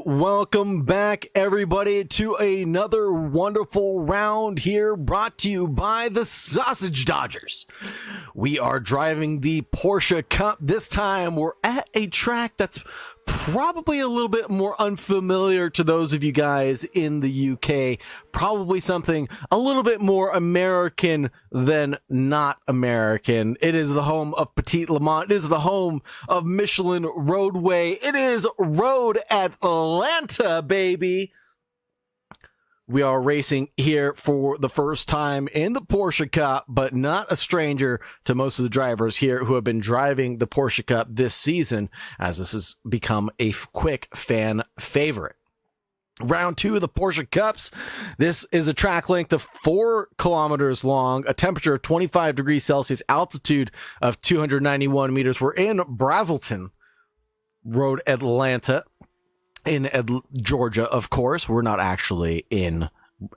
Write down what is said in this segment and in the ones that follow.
welcome back, everybody, to another wonderful round here brought to you by the Sausage Dodgers. We are driving the Porsche Cup. This time, we're at a track that's probably a little bit more unfamiliar to those of you guys in the UK. Probably something a little bit more American than not American. It is the home of Petit Le Mans. It is the home of Michelin Roadway. It is Road Atlanta, baby. We are racing here for the first time in the Porsche Cup, but not a stranger to most of the drivers here who have been driving the Porsche Cup this season, as this has become a quick fan favorite. Round 2 of the Porsche Cups. This is a track length of 4 kilometers long, a temperature of 25 degrees Celsius, altitude of 291 meters. We're in Brazelton, Road Atlanta. In Georgia, of course. We're not actually in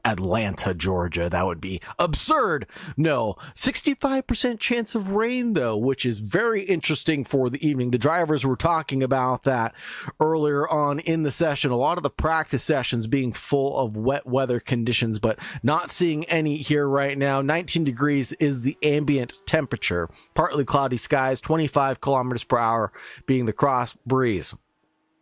Atlanta, Georgia. That would be absurd. No, 65% chance of rain, though, which is very interesting for the evening. The drivers were talking about that earlier on in the session. A lot of the practice sessions being full of wet weather conditions, but not seeing any here right now. 19 degrees is the ambient temperature. Partly cloudy skies, 25 kilometers per hour being the cross breeze.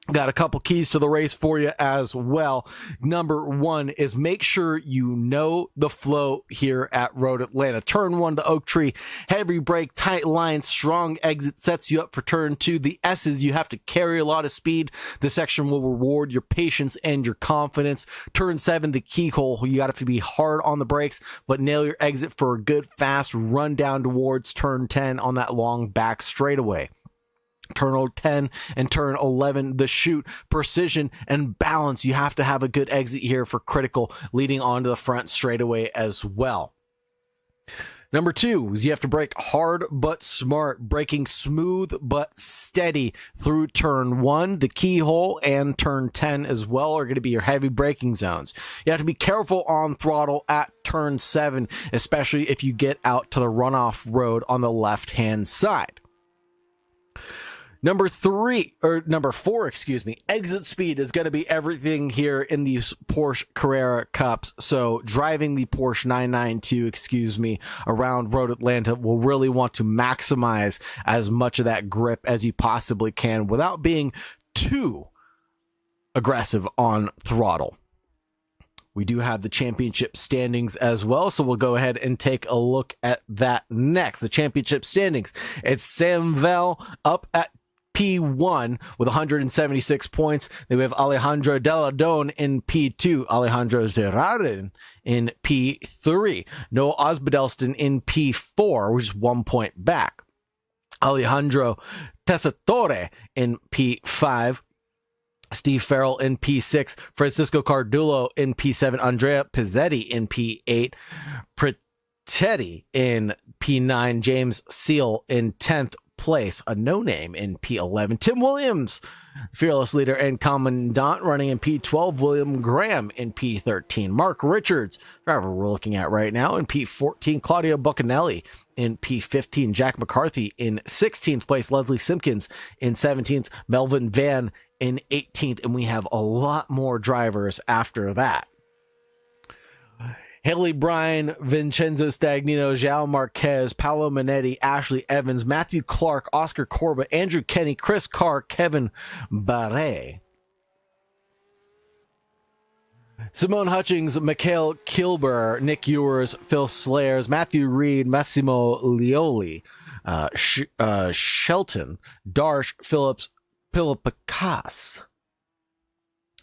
Got a couple keys to the race for you as well. Number 1 is make sure you know the flow here at Road Atlanta. Turn 1, the Oak Tree, heavy brake, tight line, strong exit sets you up for turn 2. The S's, you have to carry a lot of speed. This section will reward your patience and your confidence. Turn 7, the keyhole, you got to be hard on the brakes, but nail your exit for a good, fast run down towards turn 10 on that long back straightaway. Turn 10 and turn 11, the chute, precision and balance. You have to have a good exit here for critical, leading onto the front straightaway as well. Number 2 is you have to brake hard but smart, braking smooth but steady through turn 1. The keyhole and turn 10 as well are going to be your heavy braking zones. You have to be careful on throttle at turn 7, especially if you get out to the runoff road on the left-hand side. Number 4, exit speed is going to be everything here in these Porsche Carrera Cups. So driving the Porsche 992, around Road Atlanta will really want to maximize as much of that grip as you possibly can without being too aggressive on throttle. We do have the championship standings as well, so we'll go ahead and take a look at that next. The championship standings. It's Sam Vell up at P1 with 176 points. Then we have Alejandro Deladon in P2, Alejandro Zerraren in P3, Noah Osbedelston in P4, which is 1 point back, Alejandro Tessitore in P5, Steve Farrell in P6, Francisco Cardullo in P7, Andrea Pizzetti in P8, Pretetti in P9, James Seal in 10th place, a no-name in P11, Tim Williams, fearless leader and commandant, running in P12, William Graham in P13, Mark Richards, driver we're looking at right now, in P14, Claudio Buccanelli in P15, Jack McCarthy in 16th place, Leslie Simpkins in 17th, Melvin Van in 18th, and we have a lot more drivers after that. Haley Bryan, Vincenzo Stagnino, João Marquez, Paolo Manetti, Ashley Evans, Matthew Clark, Oscar Corba, Andrew Kenny, Chris Carr, Kevin Barre, Simone Hutchings, Mikhail Kilber, Nick Ewers, Phil Slayers, Matthew Reed, Massimo Lioli, Shelton, Darsh, Phillips, Philippikas.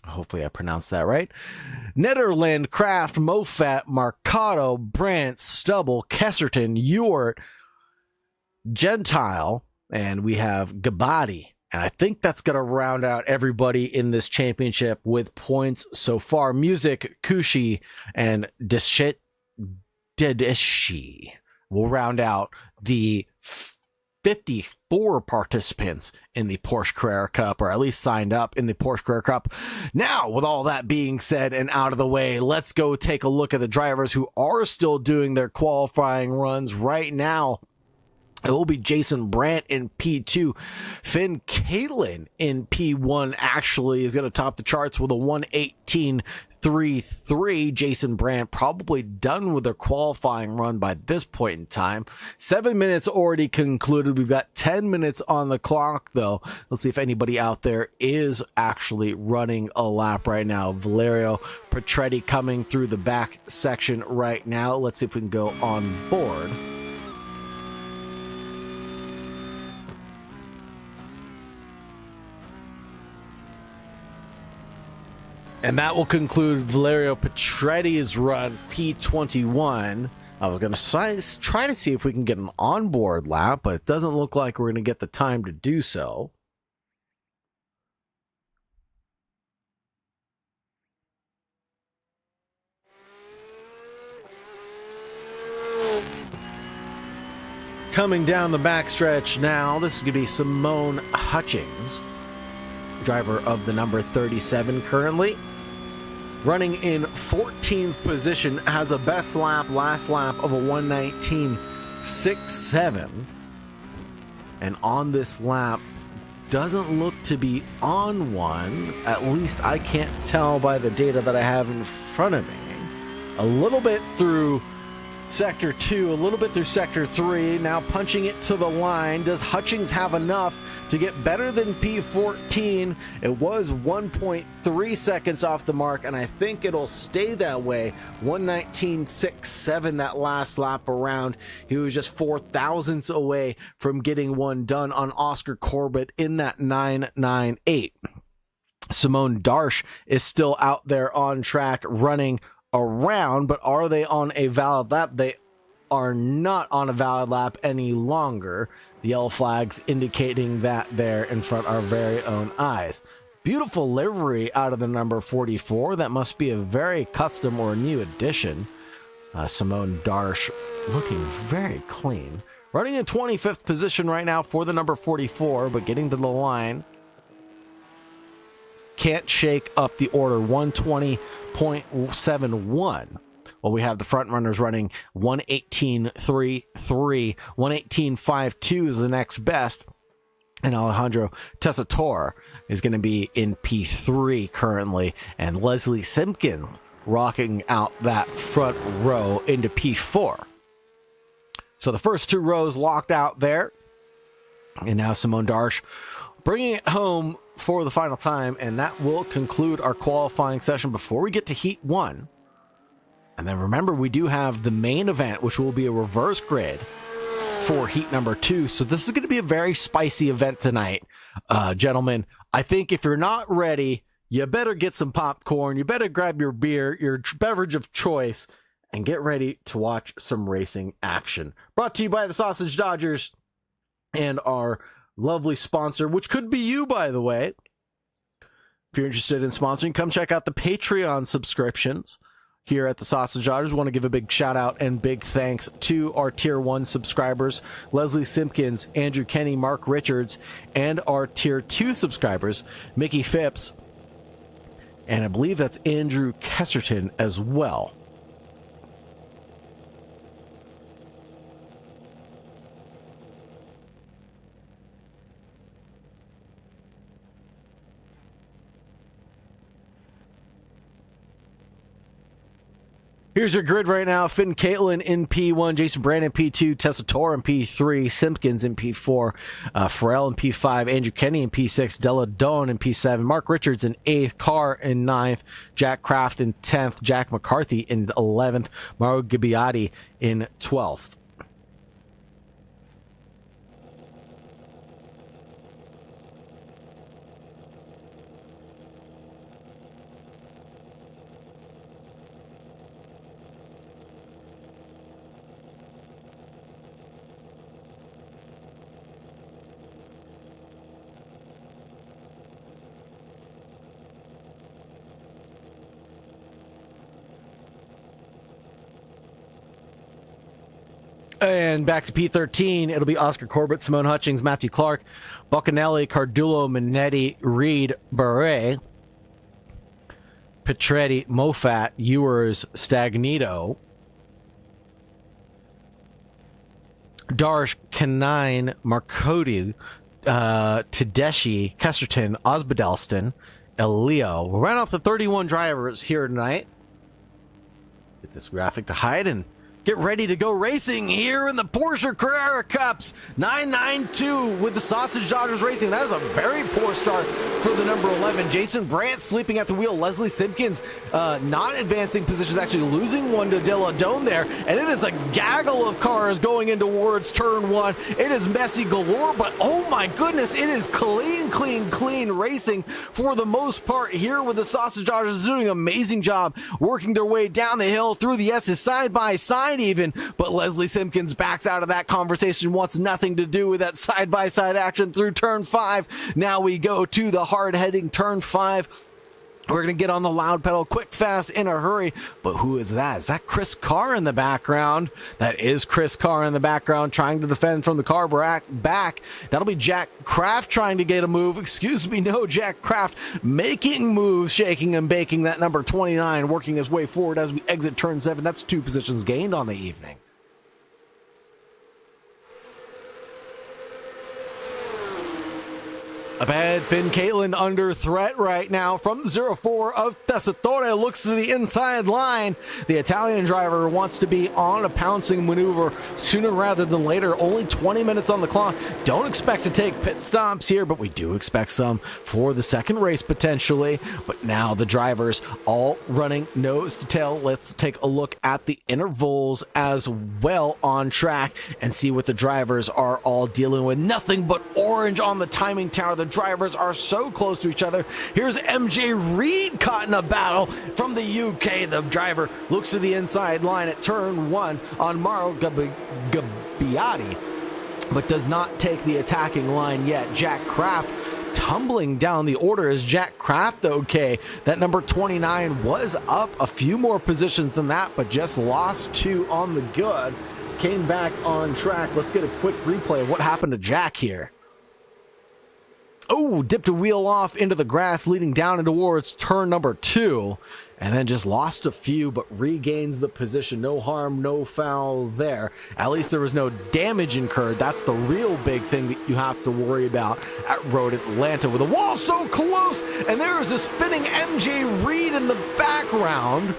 Hopefully I pronounced that right. Netherland, Kraft, Mofat, Marcato, Brandt, Stubble, Kesserton, Ewart, Gentile, and we have Gabati. And I think that's going to round out everybody in this championship with points so far. Music, Kushi, and Dedeshi will round out the 54 participants in the Porsche Carrera Cup, or at least signed up in the Porsche Carrera Cup. Now, with all that being said and out of the way, let's go take a look at the drivers who are still doing their qualifying runs right now It will be Jason Brandt in P2. Finn Caitlin in P1 actually is going to top the charts with a 1:18.33. Jason Brandt probably done with their qualifying run by this point in time. 7 minutes already concluded. We've got 10 minutes on the clock, though. Let's see if anybody out there is actually running a lap right now. Valerio Petretti coming through the back section right now. Let's see if we can go on board. And that will conclude Valerio Petretti's run, P21. I was going to try to see if we can get an onboard lap, but it doesn't look like we're going to get the time to do so. Coming down the backstretch now, this is going to be Simone Hutchings, driver of the number 37 currently. Running in 14th position, has a best lap, last lap of a 1:19.67. And on this lap, doesn't look to be on one. At least I can't tell by the data that I have in front of me. A little bit through Sector 2, a little bit through Sector 3, now punching it to the line. Does Hutchings have enough to get better than P14? It was 1.3 seconds off the mark, and I think it'll stay that way. 1:19.67 that last lap around. He was just 4 thousandths away from getting one done on Oscar Corbett in that 9.98. Simone Darsh is still out there on track running around, but are they on a valid lap? They are not on a valid lap any longer. The yellow flags indicating that there in front of our very own eyes. Beautiful livery out of the number 44. That must be a very custom or new addition. Simone Darsh looking very clean. Running in 25th position right now for the number 44, but getting to the line. Can't shake up the order. 1:20.71. Well, we have the front runners running 1:18.33. 1:18.52 is the next best. And Alejandro Tessitore is going to be in P3 currently. And Leslie Simpkins rocking out that front row into P4. So the first two rows locked out there. And now Simone Darsh bringing it home for the final time, and that will conclude our qualifying session before we get to Heat 1. And then remember, we do have the main event, which will be a reverse grid for Heat number 2. So this is going to be a very spicy event tonight, gentlemen. I think if you're not ready, you better get some popcorn, you better grab your beer, your beverage of choice, and get ready to watch some racing action. Brought to you by the Sausage Dodgers and our lovely sponsor, which could be you, by the way. If you're interested in sponsoring, come check out the Patreon subscriptions here at the Sausage Dodgers. Want to give a big shout out and big thanks to our Tier 1 subscribers, Leslie Simpkins, Andrew Kenny, Mark Richards, and our Tier 2 subscribers, Mickey Phipps, and I believe that's Andrew Kesserton as well. Here's your grid right now. Finn Caitlin in P1, Jason Brandt in P2, Tessitore in P3, Simpkins in P4, Farrell in P5, Andrew Kenny in P6, Della Doan in P7, Mark Richards in 8th, Carr in 9th, Jack Kraft in 10th, Jack McCarthy in 11th, Mauro Gibbiati in 12th. And back to P13, it'll be Oscar Corbett, Simone Hutchings, Matthew Clark, Boccanelli, Cardullo, Minetti, Reed, Bure, Petretti, Moffat, Ewers, Stagnito, Darsh, Kanine, Marcodi, Tedeschi, Kesterton, Osbadelston, Elio. We'll run off the 31 drivers here tonight. Get this graphic to hide and get ready to go racing here in the Porsche Carrera Cups. 992 with the Sausage Dodgers Racing. That is a very poor start for the number 11. Jason Brandt sleeping at the wheel. Leslie Simpkins not advancing positions, actually losing one to De La Dome there. And it is a gaggle of cars going in towards turn one. It is messy galore, but oh my goodness, it is clean racing for the most part here with the Sausage Dodgers doing an amazing job working their way down the hill through the S's side by side even, but Leslie Simpkins backs out of that conversation, wants nothing to do with that side-by-side action through turn 5. Now we go to the hard-heading turn 5. We're going to get on the loud pedal quick, fast, in a hurry. But who is that? Is that Chris Carr in the background? That is Chris Carr in the background trying to defend from the car back. That'll be Jack Kraft trying to get a move. Excuse me, no, Jack Kraft making moves, shaking and baking. That number 29 working his way forward as we exit turn 7. That's 2 positions gained on the evening. Up ahead, Finn Caitlin under threat right now from the 04 of Tessitore. Looks to the inside line. The Italian driver wants to be on a pouncing maneuver sooner rather than later. Only 20 minutes on the clock. Don't expect to take pit stops here, but we do expect some for the second race potentially. But now the drivers all running nose to tail. Let's take a look at the intervals as well on track and see what the drivers are all dealing with. Nothing but orange on the timing tower. The drivers are so close to each other. Here's MJ Reed caught in a battle from the UK. The driver looks to the inside line at turn 1 on Mauro Gabbiati, but does not take the attacking line yet. Jack Kraft tumbling down the order. Is Jack Kraft okay? That number 29 was up a few more positions than that, but just lost 2 on the good. Came back on track. Let's get a quick replay of what happened to Jack here. Oh, dipped a wheel off into the grass leading down and towards turn number 2, and then just lost a few, but regains the position. No harm, no foul there. At least there was no damage incurred. That's the real big thing that you have to worry about at Road Atlanta with a wall so close, and there is a spinning MJ Reed in the background.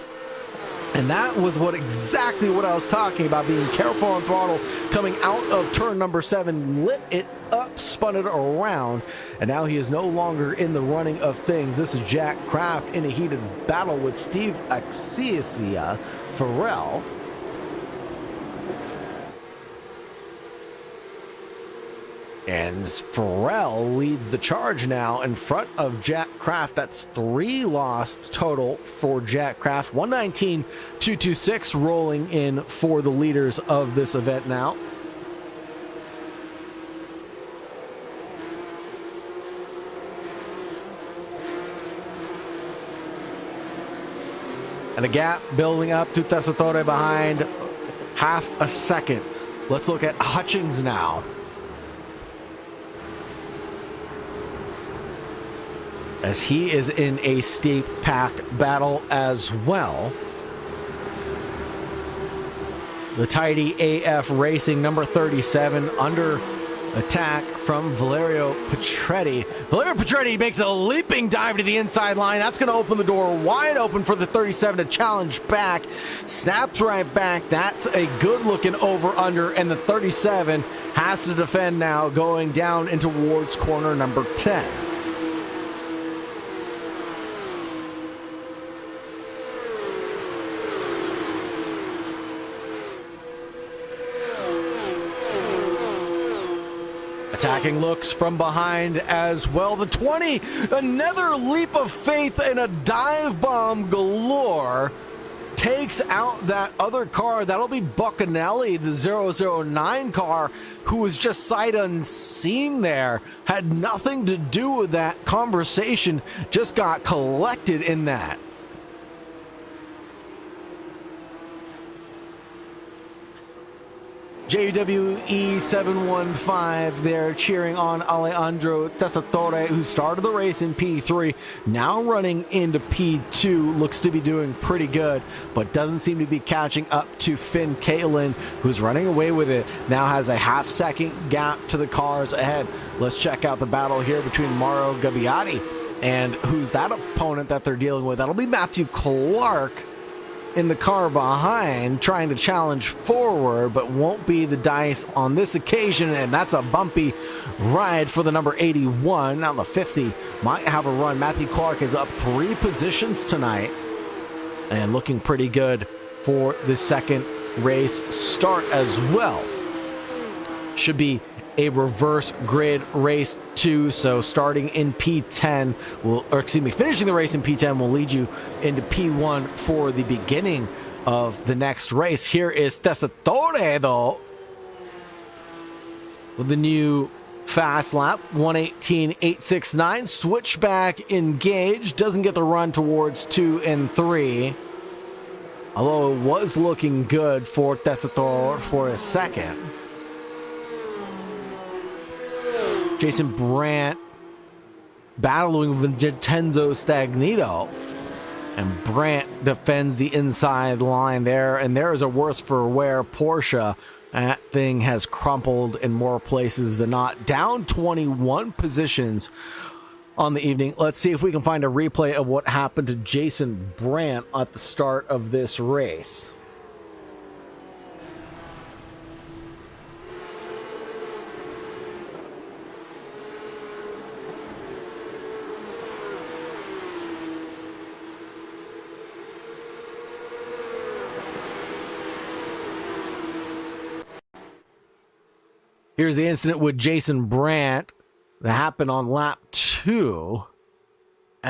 And that was exactly what I was talking about, being careful on throttle coming out of turn number 7, lit it up, spun it around, and now he is no longer in the running of things. This is Jack Kraft in a heated battle with Steve Axisia Farrell. And Farrell leads the charge now in front of Jack Kraft. That's 3 lost total for Jack Kraft. 119.226 rolling in for the leaders of this event now. And a gap building up to Tessitore behind half a second. Let's look at Hutchings now. As he is in a steep pack battle as well. The tidy AF Racing number 37 under attack from Valerio Petretti. Valerio Petretti makes a leaping dive to the inside line. That's going to open the door wide open for the 37 to challenge back. Snaps right back. That's a good looking over under, and the 37 has to defend now going down into towards corner number 10. Attacking looks from behind as well. The 20, another leap of faith and a dive bomb galore. Takes out that other car. That'll be Buccanelli, the 009 car, who was just sight unseen there. Had nothing to do with that conversation. Just got collected in that. JWE715 there cheering on Alejandro Tessitore, who started the race in P3, now running into P2, looks to be doing pretty good, but doesn't seem to be catching up to Finn Caitlin, who's running away with it, now has a half-second gap to the cars ahead. Let's check out the battle here between Mauro Gabbiati and who's that opponent that they're dealing with. That'll be Matthew Clark in the car behind, trying to challenge forward, but won't be the dice on this occasion, and that's a bumpy ride for the number 81. Now the 50 might have a run. Matthew Clark is up 3 positions tonight and looking pretty good for the second race start as well. Should be a reverse grid race too, so starting in P10 finishing the race in P10 will lead you into P1 for the beginning of the next race. Here is Tessitore though with the new fast lap, 1:18.869. Switchback engaged, doesn't get the run towards 2 and 3, although it was looking good for Tessitore for a second. Jason Brandt battling with Vincenzo Stagnito, and Brandt defends the inside line there, and there is a worse for wear Porsche. That thing has crumpled in more places than not. Down 21 positions on the evening. Let's see if we can find a replay of what happened to Jason Brandt at the start of this race. Here's the incident with Jason Brandt that happened on lap 2. Oh,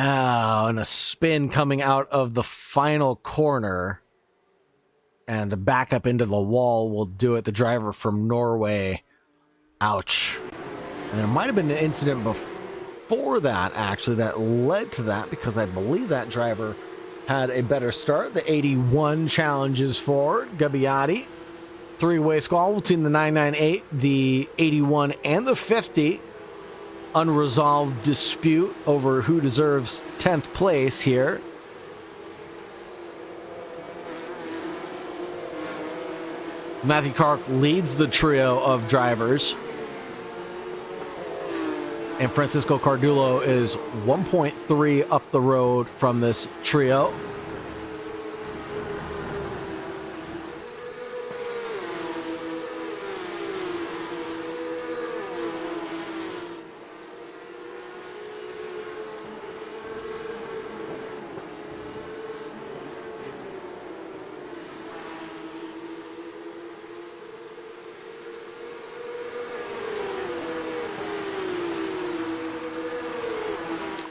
and a spin coming out of the final corner. And the back up into the wall will do it. The driver from Norway. Ouch. And there might have been an incident before that, actually, that led to that, because I believe that driver had a better start. The 81 challenges forward. Gabbiati. 3-way squabble between the 998, the 81, and the 50. Unresolved dispute over who deserves 10th place here. Matthew Clark leads the trio of drivers, and Francisco Cardullo is 1.3 up the road from this trio.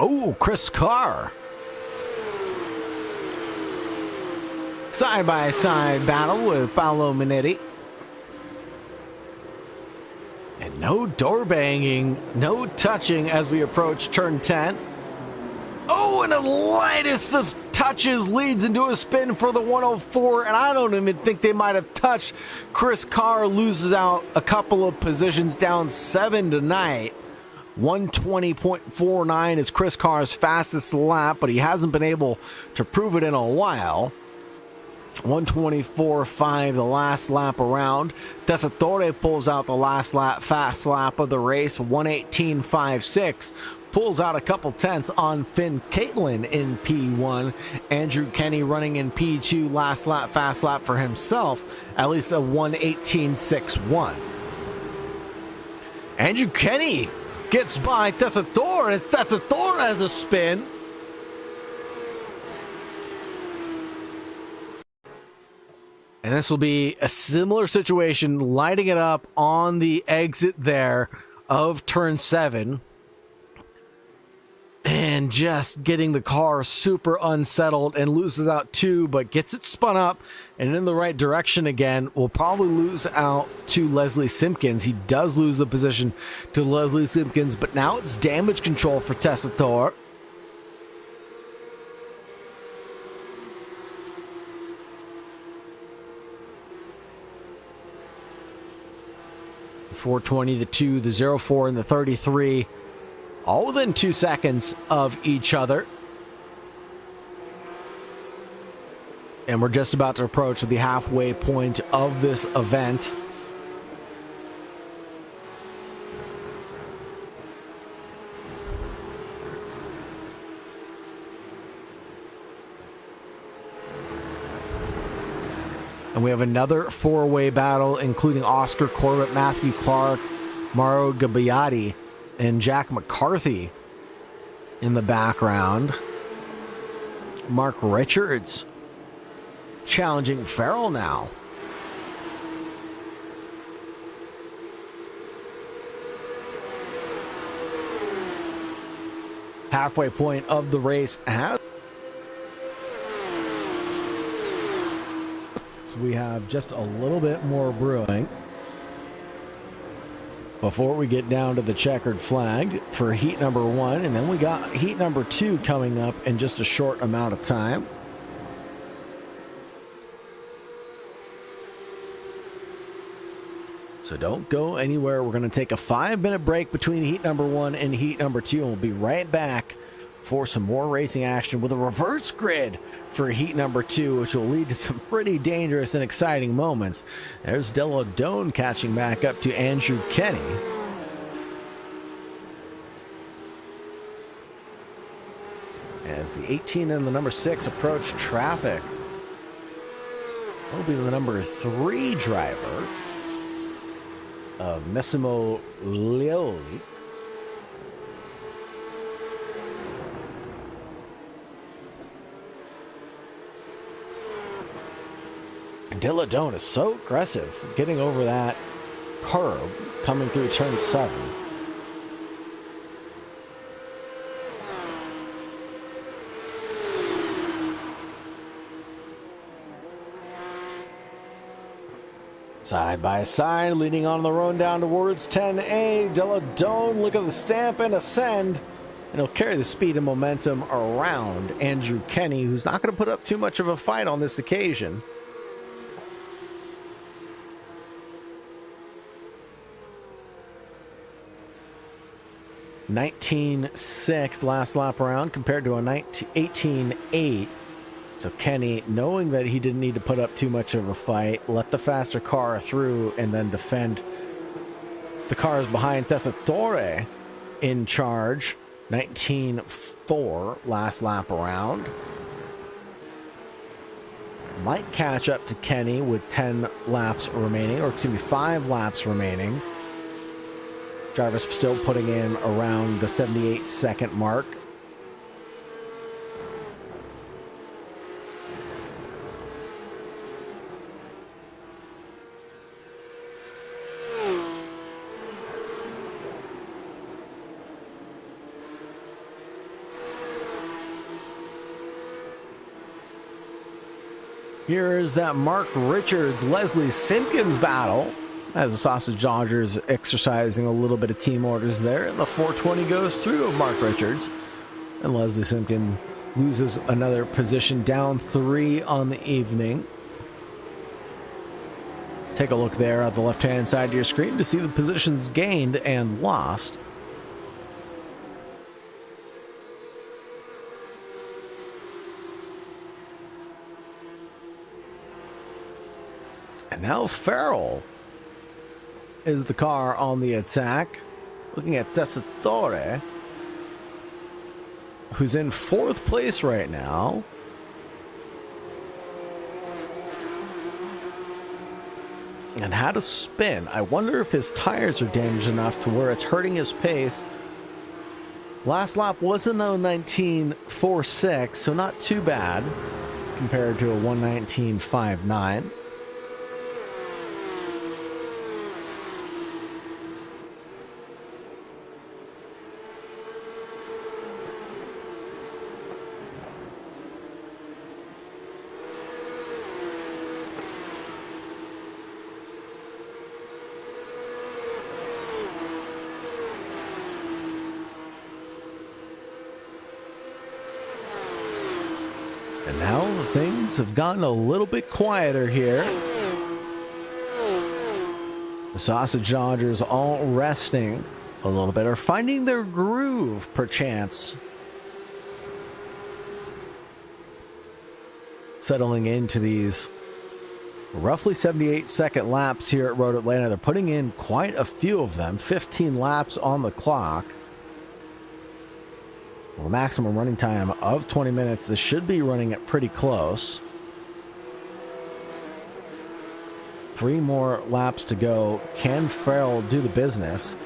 Oh, Chris Carr. Side-by-side battle with Paolo Minetti. And no door banging, no touching as we approach turn 10. Oh, and the lightest of touches leads into a spin for the 104, and I don't even think they might have touched. Chris Carr loses out a couple of positions, down 7 tonight. 120.49 is Chris Carr's fastest lap, but he hasn't been able to prove it in a while. 124.5 the last lap around. Tessitore pulls out the last lap, fast lap of the race, 118.56. Pulls out a couple tenths on Finn Caitlin in P1. Andrew Kenny running in P2, last lap, fast lap for himself, at least a 118.61. Andrew Kenny gets by Tessitore, and it's Tessitore as a spin. And this will be a similar situation, lighting it up on the exit there of turn 7. And just getting the car super unsettled, and loses out 2, but gets it spun up and in the right direction again. Will probably lose out to Leslie Simpkins. He does lose the position to Leslie Simpkins, but now it's damage control for Tessitore. 420, the 2, the 04, and the 33, all within 2 seconds of each other. And we're just about to approach the halfway point of this event. And we have another four-way battle, including Oscar Corbett, Matthew Clark, Mauro Gabbiati, and Jack McCarthy in the background. Mark Richards challenging Farrell now. Halfway point of the race has. So we have just a little bit more brewing before we get down to the checkered flag for heat number 1, and then we got heat number 2 coming up in just a short amount of time. So don't go anywhere. We're going to take a 5-minute break between heat number 1 and heat number 2, and we'll be right back for some more racing action with a reverse grid for heat number 2, which will lead to some pretty dangerous and exciting moments. There's Della Doan catching back up to Andrew Kenny. As the 18 and the number 6 approach traffic, that'll be the number 3 driver of Massimo Leoli. And Della Doan is so aggressive getting over that curb coming through turn 7. Side by side, leading on the road down towards 10A. Della Doan, look at the stamp and ascend. And he'll carry the speed and momentum around Andrew Kenny, who's not going to put up too much of a fight on this occasion. (19.6) last lap around compared to a 18.8. So Kenny, knowing that he didn't need to put up too much of a fight, let the faster car through and then defend the cars behind. Tessitore in charge, 19.4 last lap around. Might catch up to Kenny with 10 laps remaining, or excuse me, 5 laps remaining. Jarvis still putting in around the 78-second mark. Here is that Mark Richards, Leslie Simpkins battle as the Sausage Dodgers exercising a little bit of team orders there. And the 420 goes through of Mark Richards. And Leslie Simpkins loses another position, down 3 on the evening. Take a look there at the left-hand side of your screen to see the positions gained and lost. And now Farrell is the car on the attack. Looking at Tessitore, who's in 4th place right now. And had a spin. I wonder if his tires are damaged enough to where it's hurting his pace. Last lap was a 1:19.46, so not too bad compared to a 1:19.59. And now things have gotten a little bit quieter here The Sausage Dodgers all resting a little bit, or finding their groove, perchance. Settling into these roughly 78-second laps here at Road Atlanta. They're putting in quite a few of them, 15 laps on the clock. Well, maximum running time of 20 minutes. This should be running it pretty close. 3 more laps to go. Can Farrell do the business?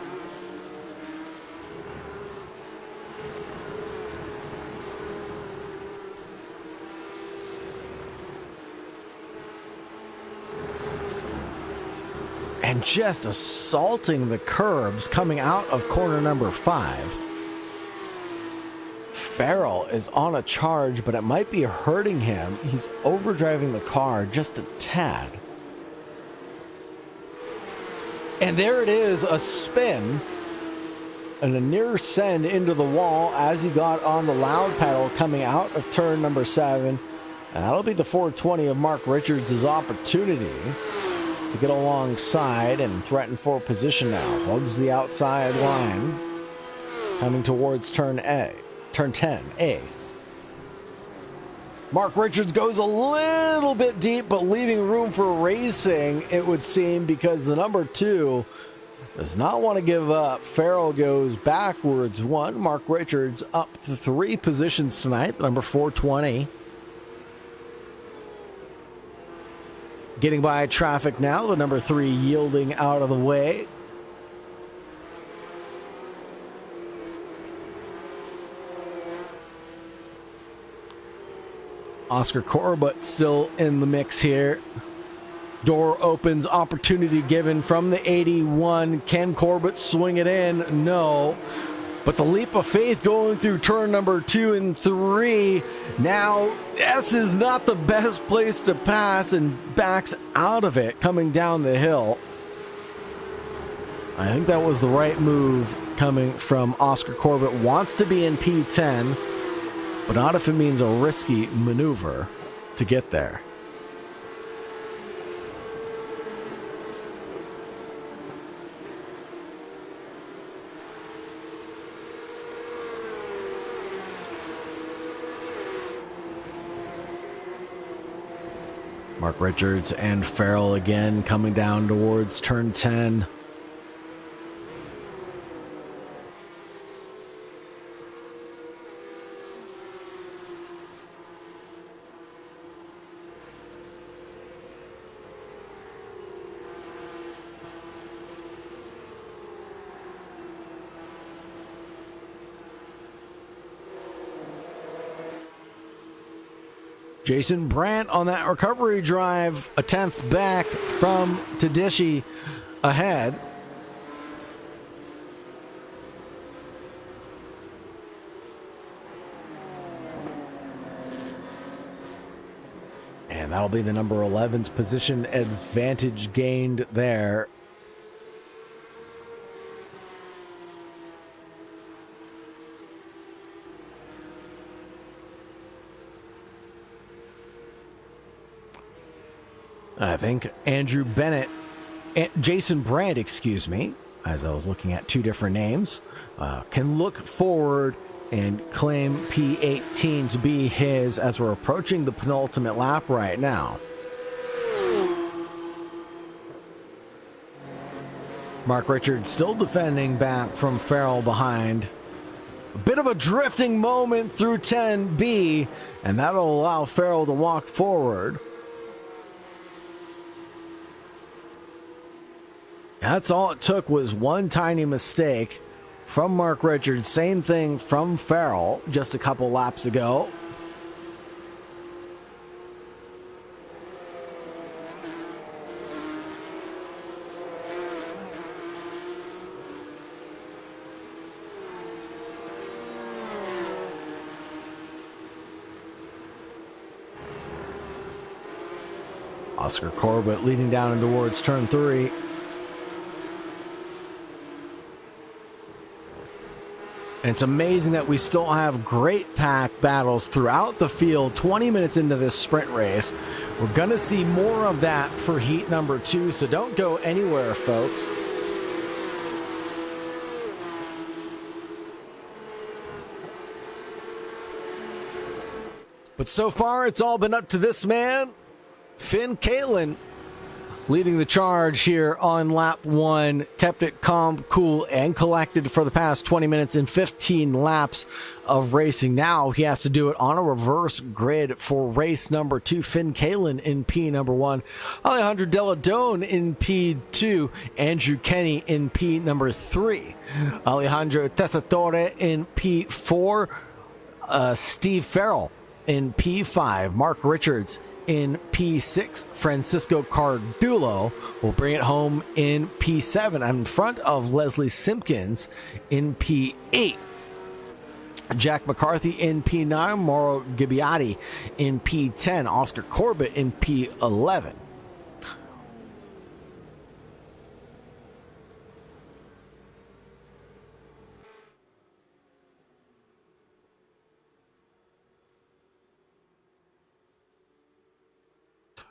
And just assaulting the curbs coming out of corner number 5. Farrell is on a charge, but it might be hurting him. He's overdriving the car just a tad. And there it is, a spin and a near send into the wall as he got on the loud pedal coming out of turn number 7. And that'll be the 420 of Mark Richards' opportunity to get alongside and threaten for position now. Hugs the outside line coming towards turn 10, A. Mark Richards goes a little bit deep, but leaving room for racing, it would seem, because the number 2 does not want to give up. Farrell goes backwards 1. Mark Richards up to 3 positions tonight, number 420. Getting by traffic now, the number 3 yielding out of the way. Oscar Corbett still in the mix here. Door opens, opportunity given from the 81. Can Corbett swing it in? No. But the leap of faith going through turn number 2 and 3. Now, S is not the best place to pass and backs out of it coming down the hill. I think that was the right move coming from Oscar Corbett. Wants to be in P10, but not if it means a risky maneuver to get there. Mark Richards and Farrell again coming down towards turn 10. Jason Brandt on that recovery drive, a 10th back from Tedeschi ahead. And that'll be the number 11's position advantage gained there. I think Andrew Bennett, Jason Brandt, excuse me, as I was looking at 2 different names, can look forward and claim P18 to be his as we're approaching the penultimate lap right now. Mark Richards still defending back from Farrell behind. A bit of a drifting moment through 10B, and that'll allow Farrell to walk forward. That's all it took, was one tiny mistake from Mark Richards. Same thing from Farrell just a couple laps ago. Oscar Corbett leading down and towards turn 3. And it's amazing that we still have great pack battles throughout the field. 20 minutes into this sprint race, We're going to see more of that for heat number 2, so don't go anywhere, folks. But so far, it's all been up to this man, Finn Caitlin, leading the charge here on lap 1. Kept it calm, cool, and collected for the past 20 minutes and 15 laps of racing. Now he has to do it on a reverse grid for race number 2. Finn Caitlin in P number 1. Alejandro Deladone in P2. Andrew Kenny in P number 3. Alejandro Tessitore in P4. Steve Farrell in P5. Mark Richards in P6, Francisco Cardulo will bring it home in P7. I'm in front of Leslie Simpkins in P8. Jack McCarthy in P9, Mauro Gibbiati in P10, Oscar Corbett in P11.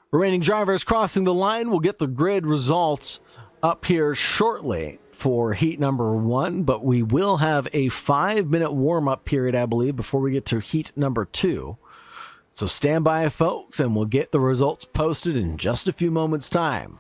Remaining drivers crossing the line. We'll get the grid results up here shortly for heat number 1, but we will have a 5-minute warm-up period, I believe, before we get to heat number 2. So stand by, folks, and we'll get the results posted in just a few moments' time.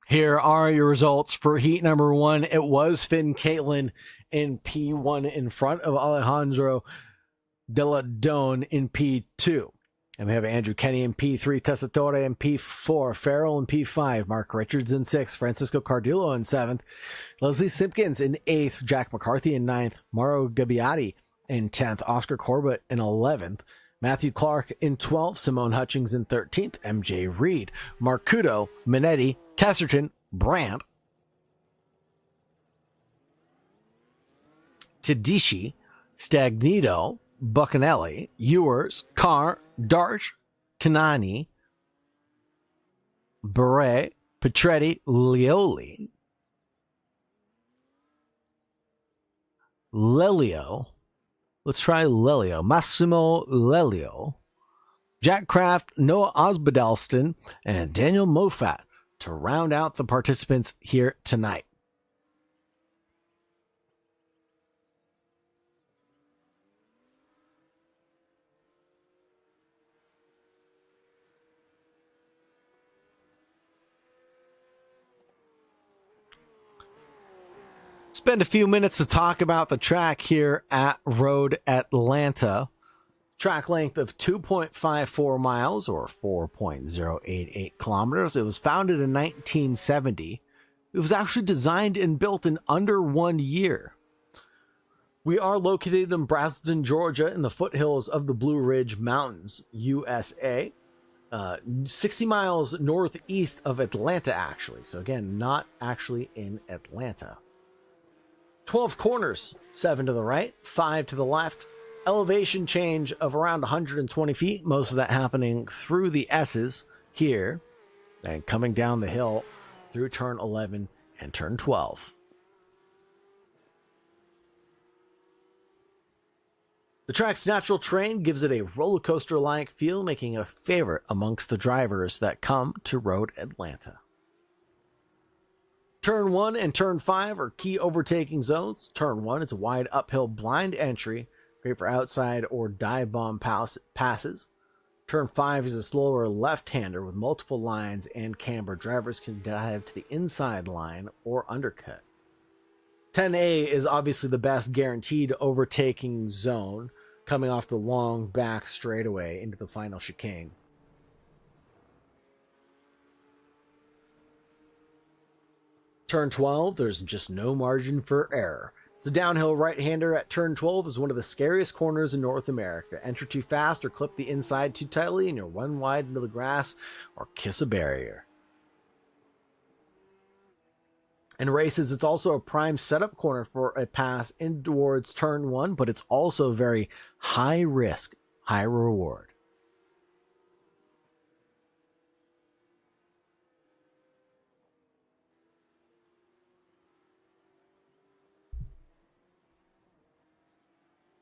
Here are your results for heat number 1. It was Finn Caitlin in P1 in front of Alejandro Deladone in P2. And we have Andrew Kenny in P3, Tessitore in P4, Farrell in P5, Mark Richards in 6th, Francisco Cardulo in 7th, Leslie Simpkins in 8th, Jack McCarthy in 9th, Mauro Gabbiati in 10th, Oscar Corbett in 11th, Matthew Clark in 12th, Simone Hutchings in 13th, MJ Reed, Marcuto, Minetti, Casterton, Brandt, Tedici, Stagnito, Buccanelli, Ewers, Carr, Darch, Kanani, Bure, Petretti, Lioli, Lelio. Let's try Lelio. Massimo Lelio, Jack Kraft, Noah Osbadelston, and Daniel Moffat to round out the participants here tonight. Spend a few minutes to talk about the track here at Road Atlanta. Track length of 2.54 miles or 4.088 kilometers. It was founded in 1970. It was actually designed and built in under 1 year. We are located in Braselton, Georgia, in the foothills of the Blue Ridge Mountains, USA. 60 miles northeast of Atlanta, actually. So again, not actually in Atlanta. 12 corners, 7 to the right, 5 to the left. Elevation change of around 120 feet, most of that happening through the S's here, and coming down the hill through turn 11 and turn 12. The track's natural terrain gives it a roller coaster-like feel, making it a favorite amongst the drivers that come to Road Atlanta. Turn 1 and Turn 5 are key overtaking zones. Turn 1 is a wide uphill blind entry, great for outside or dive bomb passes. Turn 5 is a slower left-hander with multiple lines and camber. Drivers can dive to the inside line or undercut. 10A is obviously the best guaranteed overtaking zone, coming off the long back straightaway into the final chicane. Turn 12, there's just no margin for error. The downhill right-hander at turn 12 is one of the scariest corners in North America. Enter too fast or clip the inside too tightly and you'll run wide into the grass or kiss a barrier. In races, it's also a prime setup corner for a pass in towards turn 1, but it's also very high risk, high reward.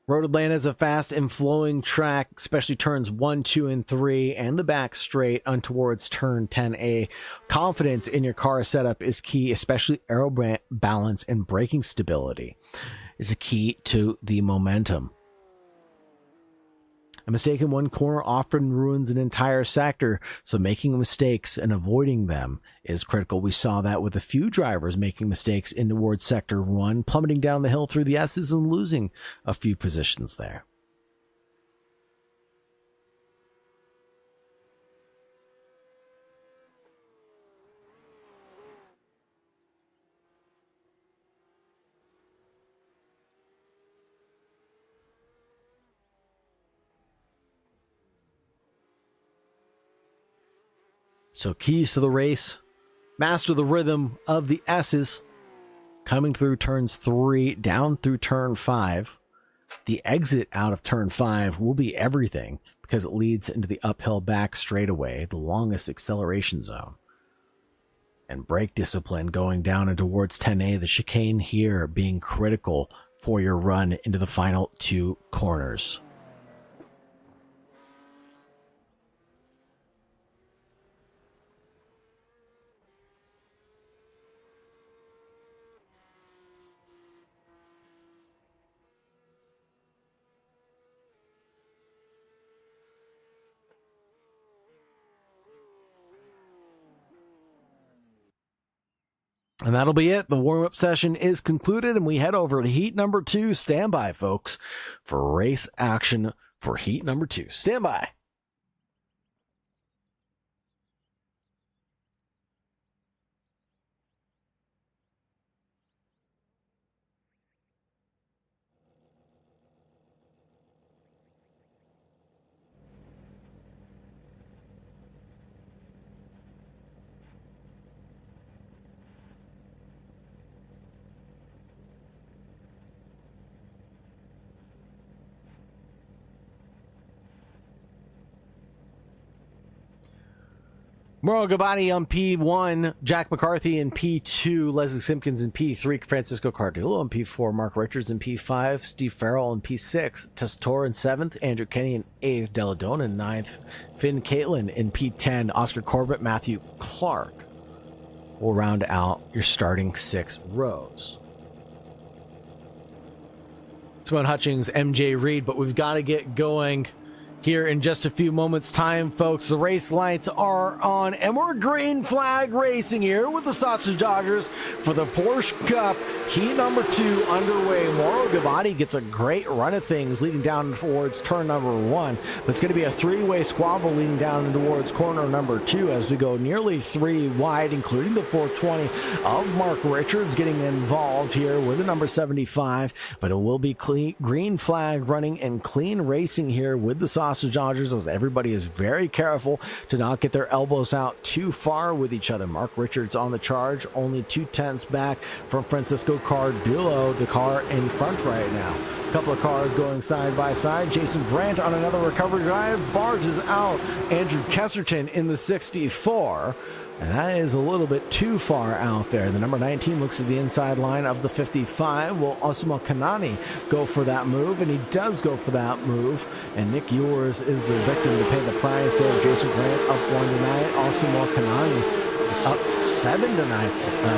Road Atlanta is a fast and flowing track, especially turns 1, 2, and 3, and the back straight on towards turn 10A. Confidence in your car setup is key, especially aero balance and braking stability is a key to the momentum. A mistake in one corner often ruins an entire sector, so making mistakes and avoiding them is critical. We saw that with a few drivers making mistakes in towards sector 1, plummeting down the hill through the S's and losing a few positions there. So keys to the race: master the rhythm of the S's, coming through turns 3 down through turn 5. The exit out of turn 5 will be everything because it leads into the uphill back straightaway, the longest acceleration zone. And brake discipline going down and towards 10A, the chicane here being critical for your run into the final 2 corners. And that'll be it. The warm-up session is concluded, and we head over to heat number 2. Stand by, folks, for race action for heat number 2. Stand by. Mauro Gabani on P1, Jack McCarthy in P2, Leslie Simpkins in P3, Francisco Cardillo in P4, Mark Richards in P5, Steve Farrell in P6, Tessitore in 7th, Andrew Kenny in 8th, Deladone in 9th, Finn Caitlin in P10, Oscar Corbett, Matthew Clark will round out your starting 6 rows. Simone Hutchings, MJ Reed, but we've got to get going here in just a few moments' time, folks. The race lights are on, and we're green flag racing here with the Sausage Dodgers for the Porsche Cup. Heat number 2 underway. Mauro Gabani gets a great run of things leading down towards turn number 1, but it's going to be a 3-way squabble leading down towards corner number 2 as we go nearly 3 wide, including the 420 of Mark Richards getting involved here with the number 75, but it will be clean, green flag running and clean racing here with the Sausage Dodgers, as everybody is very careful to not get their elbows out too far with each other. Mark Richards on the charge, only 2/10 back from Francisco Cardillo, the car in front right now. Couple of cars going side by side. Jason Brandt on another recovery drive barges out Andrew Kesserton in the 64. And that is a little bit too far out there. The number 19 looks at the inside line of the 55. Will Osimo Kanani go for that move? And he does go for that move. And Nick Ewers is the victim to pay the price there. Jason Grant up 1-9. Osimo Kanani up 7-9.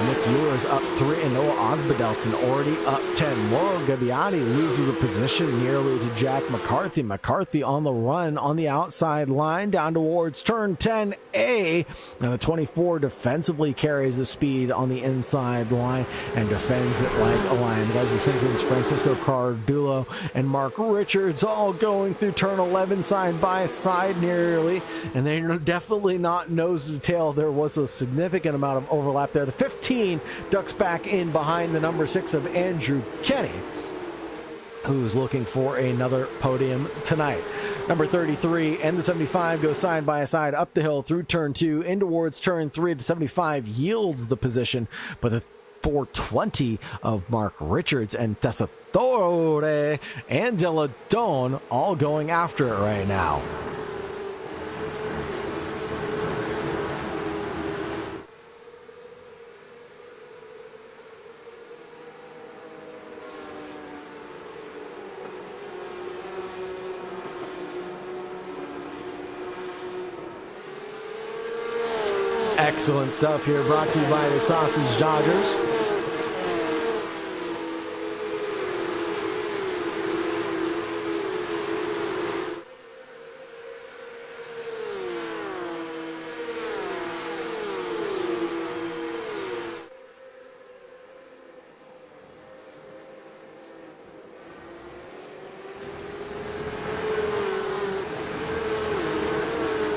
Nick Ewers up 3. And Noah Osbadelsson already up 10. Mauro Gabbiati loses a position nearly to Jack McCarthy. McCarthy on the run on the outside line down towards turn 10A. And the 24 defensively carries the speed on the inside line and defends it like a lion. Leslie Simpkins, Francisco Cardulo, and Mark Richards all going through turn 11 side by side nearly. And they're definitely not nose to tail. There was a significant amount of overlap there. The 15 ducks back in behind the number 6 of Andrew Kenny, who's looking for another podium tonight. Number 33 and the 75 go side by side up the hill through turn 2 in towards turn 3. The 75 yields the position, but the 420 of Mark Richards and Tessitore and Deladone all going after it right now. Excellent stuff here, brought to you by the Sausage Dodgers.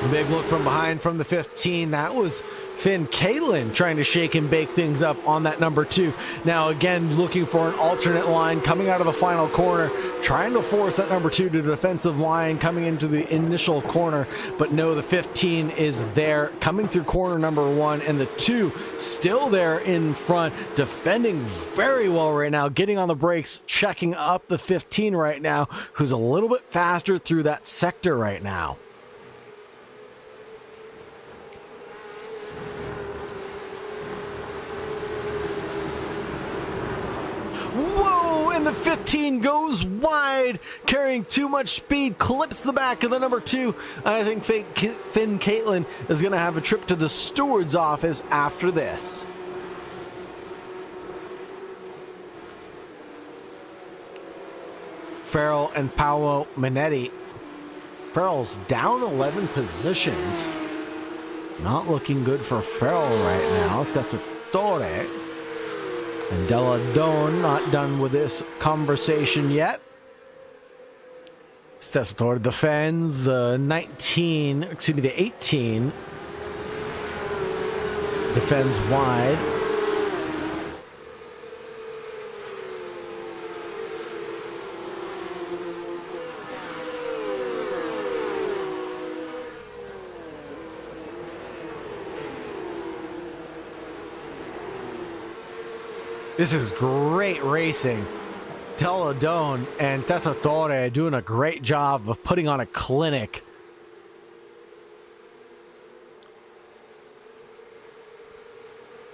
A big look from behind from the 15. That was Finn Caitlin trying to shake and bake things up on that number 2. Now again, looking for an alternate line coming out of the final corner, trying to force that number 2 to the defensive line coming into the initial corner. But no, the 15 is there coming through corner number 1, and the 2 still there in front, defending very well right now, getting on the brakes, checking up the 15 right now, who's a little bit faster through that sector right now. Whoa, and the 15 goes wide, carrying too much speed, clips the back of the number 2. I think Finn Caitlin is going to have a trip to the steward's office after this. Farrell and Paolo Minetti. Farrell's down 11 positions. Not looking good for Farrell right now. Tessitore and Deladone not done with this conversation yet. Tessitore defends the 18 defends wide. This is great racing. Deladone and Tessitore doing a great job of putting on a clinic.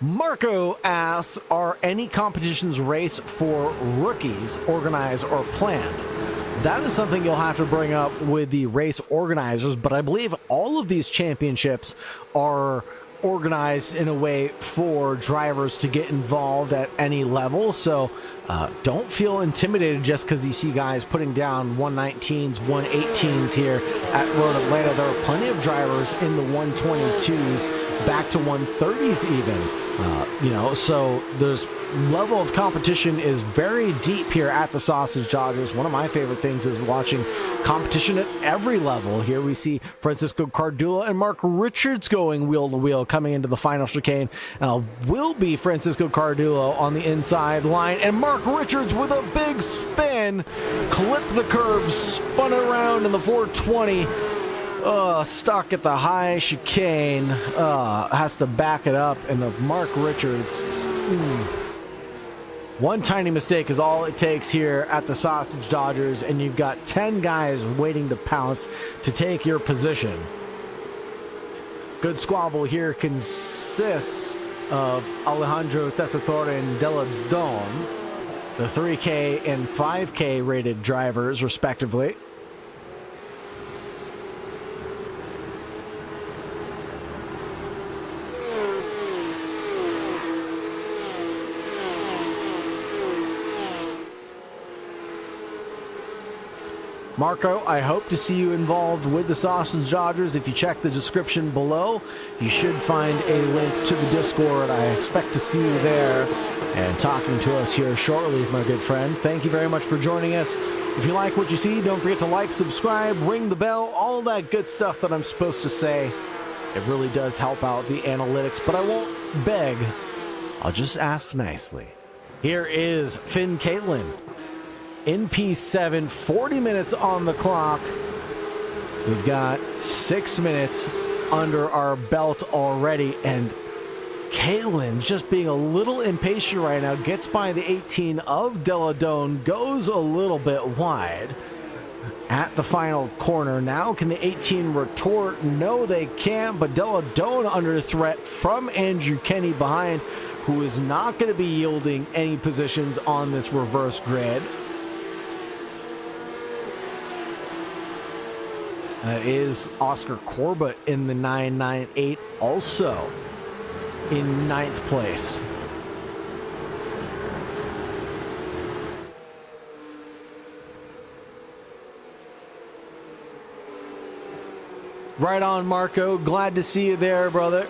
Marco asks, are any competitions race for rookies organized or planned? That is something you'll have to bring up with the race organizers, but I believe all of these championships are organized in a way for drivers to get involved at any level. So don't feel intimidated just because you see guys putting down 119s, 118s here at Road Atlanta. There are plenty of drivers in the 122s, back to 130s even. So there's level of competition is very deep here at the Sausage Dodgers. One of my favorite things is watching competition at every level. Here we see Francisco Cardula and Mark Richards going wheel to wheel coming into the final chicane. Will be Francisco Cardula on the inside line, and Mark Richards with a big spin, clipped the curb, spun around in the 420. Stuck at the high chicane, has to back it up, and the Mark Richards One tiny mistake is all it takes here at the Sausage Dodgers, and you've got 10 guys waiting to pounce to take your position. Good squabble here consists of Alejandro Tessitore and Della Don, the 3K and 5K rated drivers, respectively. Marco, I hope to see you involved with the Sausage Dodgers. If you check the description below, you should find a link to the Discord. I expect to see you there and talking to us here shortly, my good friend. Thank you very much for joining us. If you like what you see, don't forget to like, subscribe, ring the bell, all that good stuff that I'm supposed to say. It really does help out the analytics, but I won't beg. I'll just ask nicely. Here is Finn Caitlin in P7, 40 minutes on the clock. We've got 6 minutes under our belt already, and Caitlin just being a little impatient right now, gets by the 18 of Della Don, goes a little bit wide at the final corner. Now can the 18 retort? No, they can't, but Della Don under threat from Andrew Kenny behind, who is not going to be yielding any positions on this reverse grid. Is Oscar Corbett in the 998, also in 9th place. Right on, Marco. Glad to see you there, brother.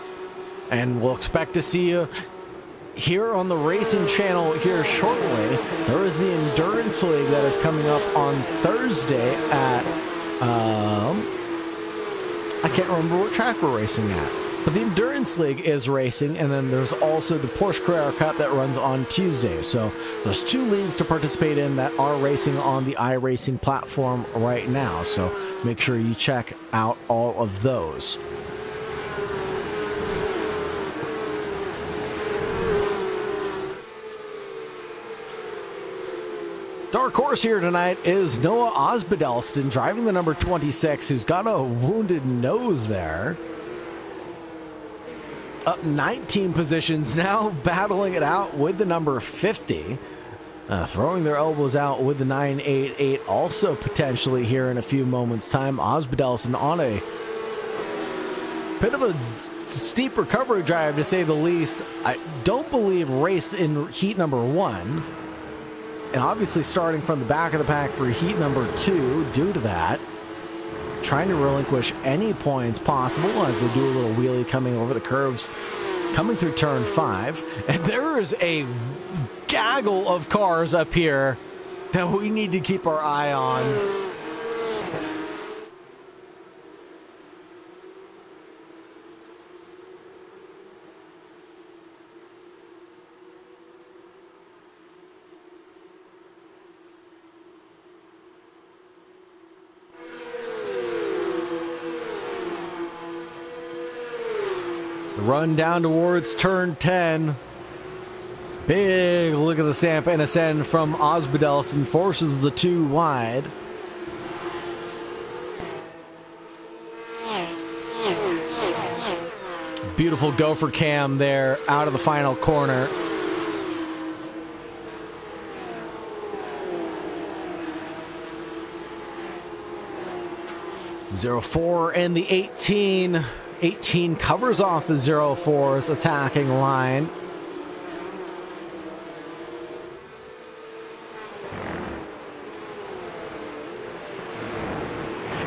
And we'll expect to see you here on the racing channel here shortly. There is the Endurance League that is coming up on Thursday at I can't remember what track we're racing at, but the Endurance League is racing, and then there's also the Porsche Cup that runs on Tuesday. So there's 2 leagues to participate in that are racing on the iRacing platform right now. So make sure you check out all of those. Dark horse here tonight is Noah Osbedelston, driving the number 26, who's got a wounded nose there. Up 19 positions now, battling it out with the number 50. Throwing their elbows out with the 988, also potentially here in a few moments' time. Osbedelston on a bit of a steep recovery drive, to say the least. I don't believe raced in heat number 1. And obviously starting from the back of the pack for heat number 2 due to that. Trying to relinquish any points possible as they do a little wheelie coming over the curves, coming through turn 5. And there is a gaggle of cars up here that we need to keep our eye on. Run down towards turn 10. Big look at the stamp and ascend from Osbedelston, forces the 2 wide. Beautiful gopher cam there out of the final corner. .04 and the 18. 18 covers off the 04's attacking line.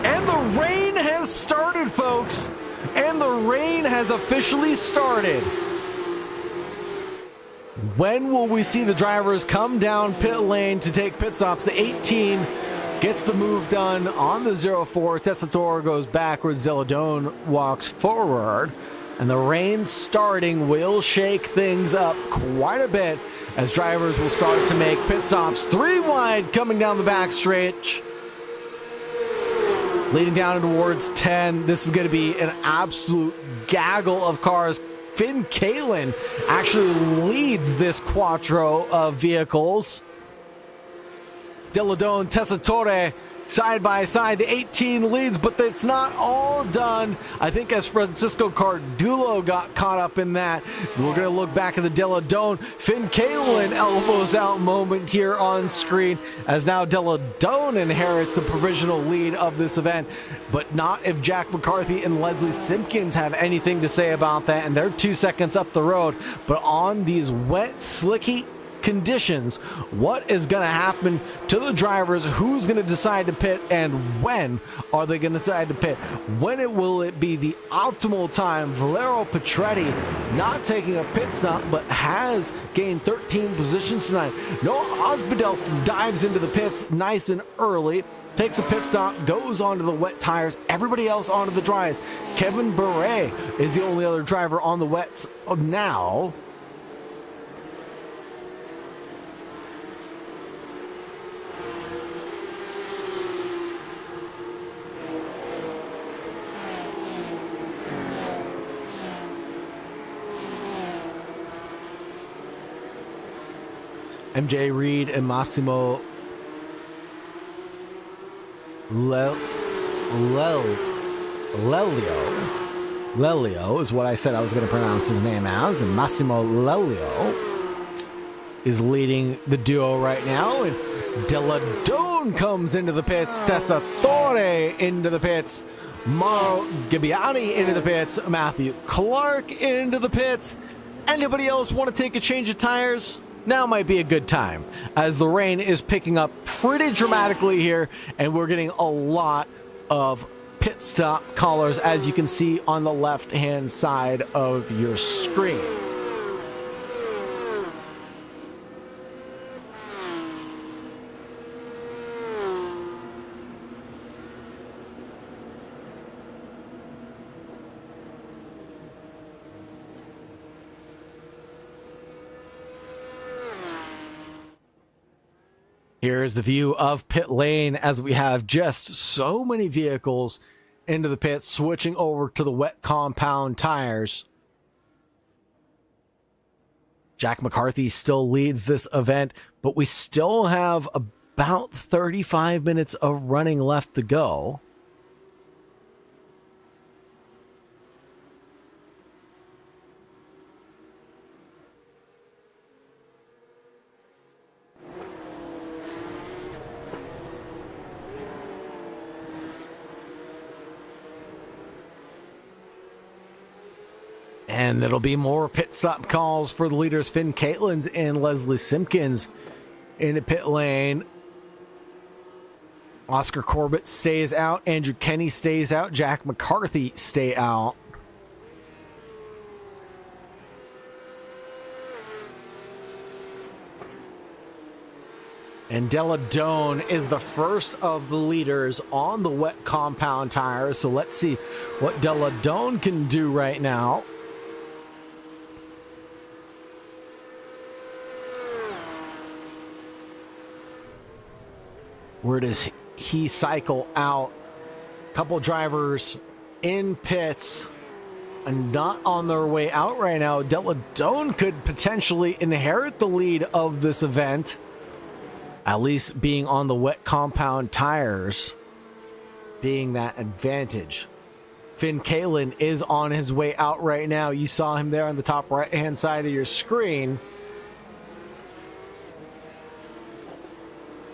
And the rain has started, folks. And the rain has officially started. When will we see the drivers come down pit lane to take pit stops? The 18 gets the move done on the 04. Tessitore goes backwards. Della Don walks forward. And the rain starting will shake things up quite a bit as drivers will start to make pit stops. 3 wide coming down the back stretch. Leading down towards 10. This is going to be an absolute gaggle of cars Finn Kalin actually leads this quattro of vehicles. Deladone, Tessitore, side by side, the 18 leads, but it's not all done. I think as Francisco Cardulo got caught up in that, we're going to look back at the Deladone. Finn Kalin elbows out moment here on screen as now Deladone inherits the provisional lead of this event, but not if Jack McCarthy and Leslie Simpkins have anything to say about that, and they're 2 seconds up the road. But on these wet, slicky conditions, what is going to happen to the drivers? Who's going to decide to pit, and when are they going to decide to pit? Will it be the optimal time? Valero Petretti not taking a pit stop, but has gained 13 positions tonight. Noah Osbedelston dives into the pits nice and early, takes a pit stop, goes onto the wet tires, everybody else onto the dries. Kevin Bure is the only other driver on the wets now. MJ Reed and Massimo Lelio is what I said I was going to pronounce his name as, and Massimo Lelio is leading the duo right now, and Deladone comes into the pits, Tessitore into the pits, Mauro Gibbiani into the pits, Matthew Clark into the pits. Anybody else want to take a change of tires? Now might be a good time, as the rain is picking up pretty dramatically here, and we're getting a lot of pit stop callers, as you can see on the left-hand side of your screen. Here's the view of pit lane as we have just so many vehicles into the pit, switching over to the wet compound tires. Jack McCarthy still leads this event, but we still have about 35 minutes of running left to go. And it'll be more pit stop calls for the leaders, Finn Caitlin's and Leslie Simpkins in the pit lane. Oscar Corbett stays out. Andrew Kenny stays out. Jack McCarthy stay out. And Deladone is the first of the leaders on the wet compound tires. So let's see what Deladone can do right now. Where does he cycle out? Couple drivers in pits and not on their way out right now. Deladone could potentially inherit the lead of this event, at least being on the wet compound tires, being that advantage. Finn Kalin is on his way out right now. You saw him there on the top right-hand side of your screen.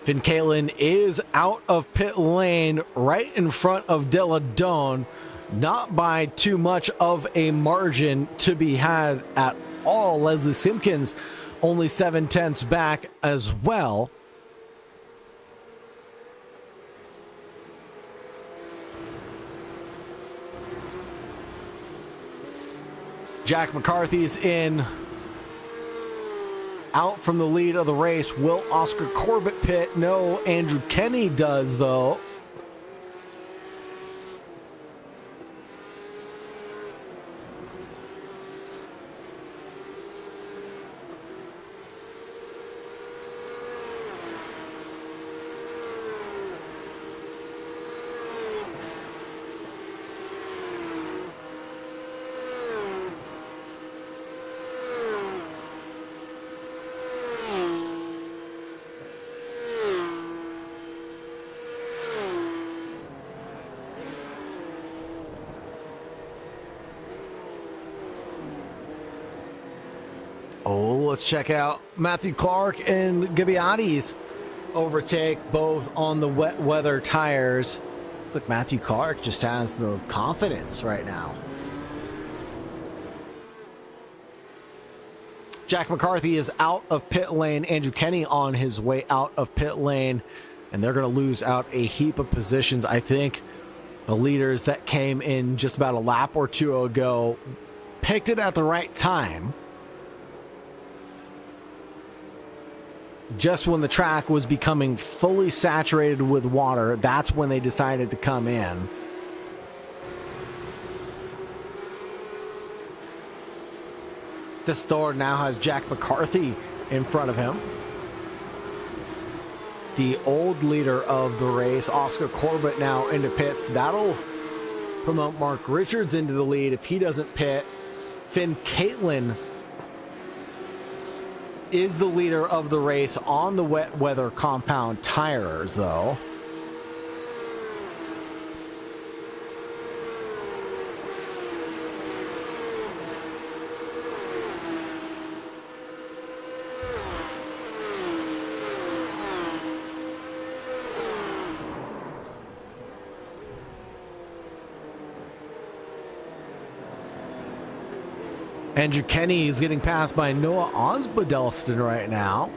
Finn Kalin is out of pit lane right in front of Deladone, not by too much of a margin to be had at all. Leslie Simpkins only 7/10 back as well. Jack McCarthy's in. Out from the lead of the race. Will Oscar Corbett pit? No, Andrew Kenny does, though. let's check out Matthew Clark and Gabbiati's overtake, both on the wet weather tires. Look, Matthew Clark just has the confidence right now. Jack McCarthy is out of pit lane. Andrew Kenny on his way out of pit lane, and they're going to lose out a heap of positions. I think the leaders that came in just about a lap or two ago picked it at the right time. Just when the track was becoming fully saturated with water, that's when they decided to come in. This door now has Jack McCarthy in front of him. The old leader of the race, Oscar Corbett, now into pits. That'll promote Mark Richards into the lead if he doesn't pit. Finn Caitlin is the leader of the race on the wet weather compound tires, though. Andrew Kenny is getting passed by Noah Osbaldeston right now.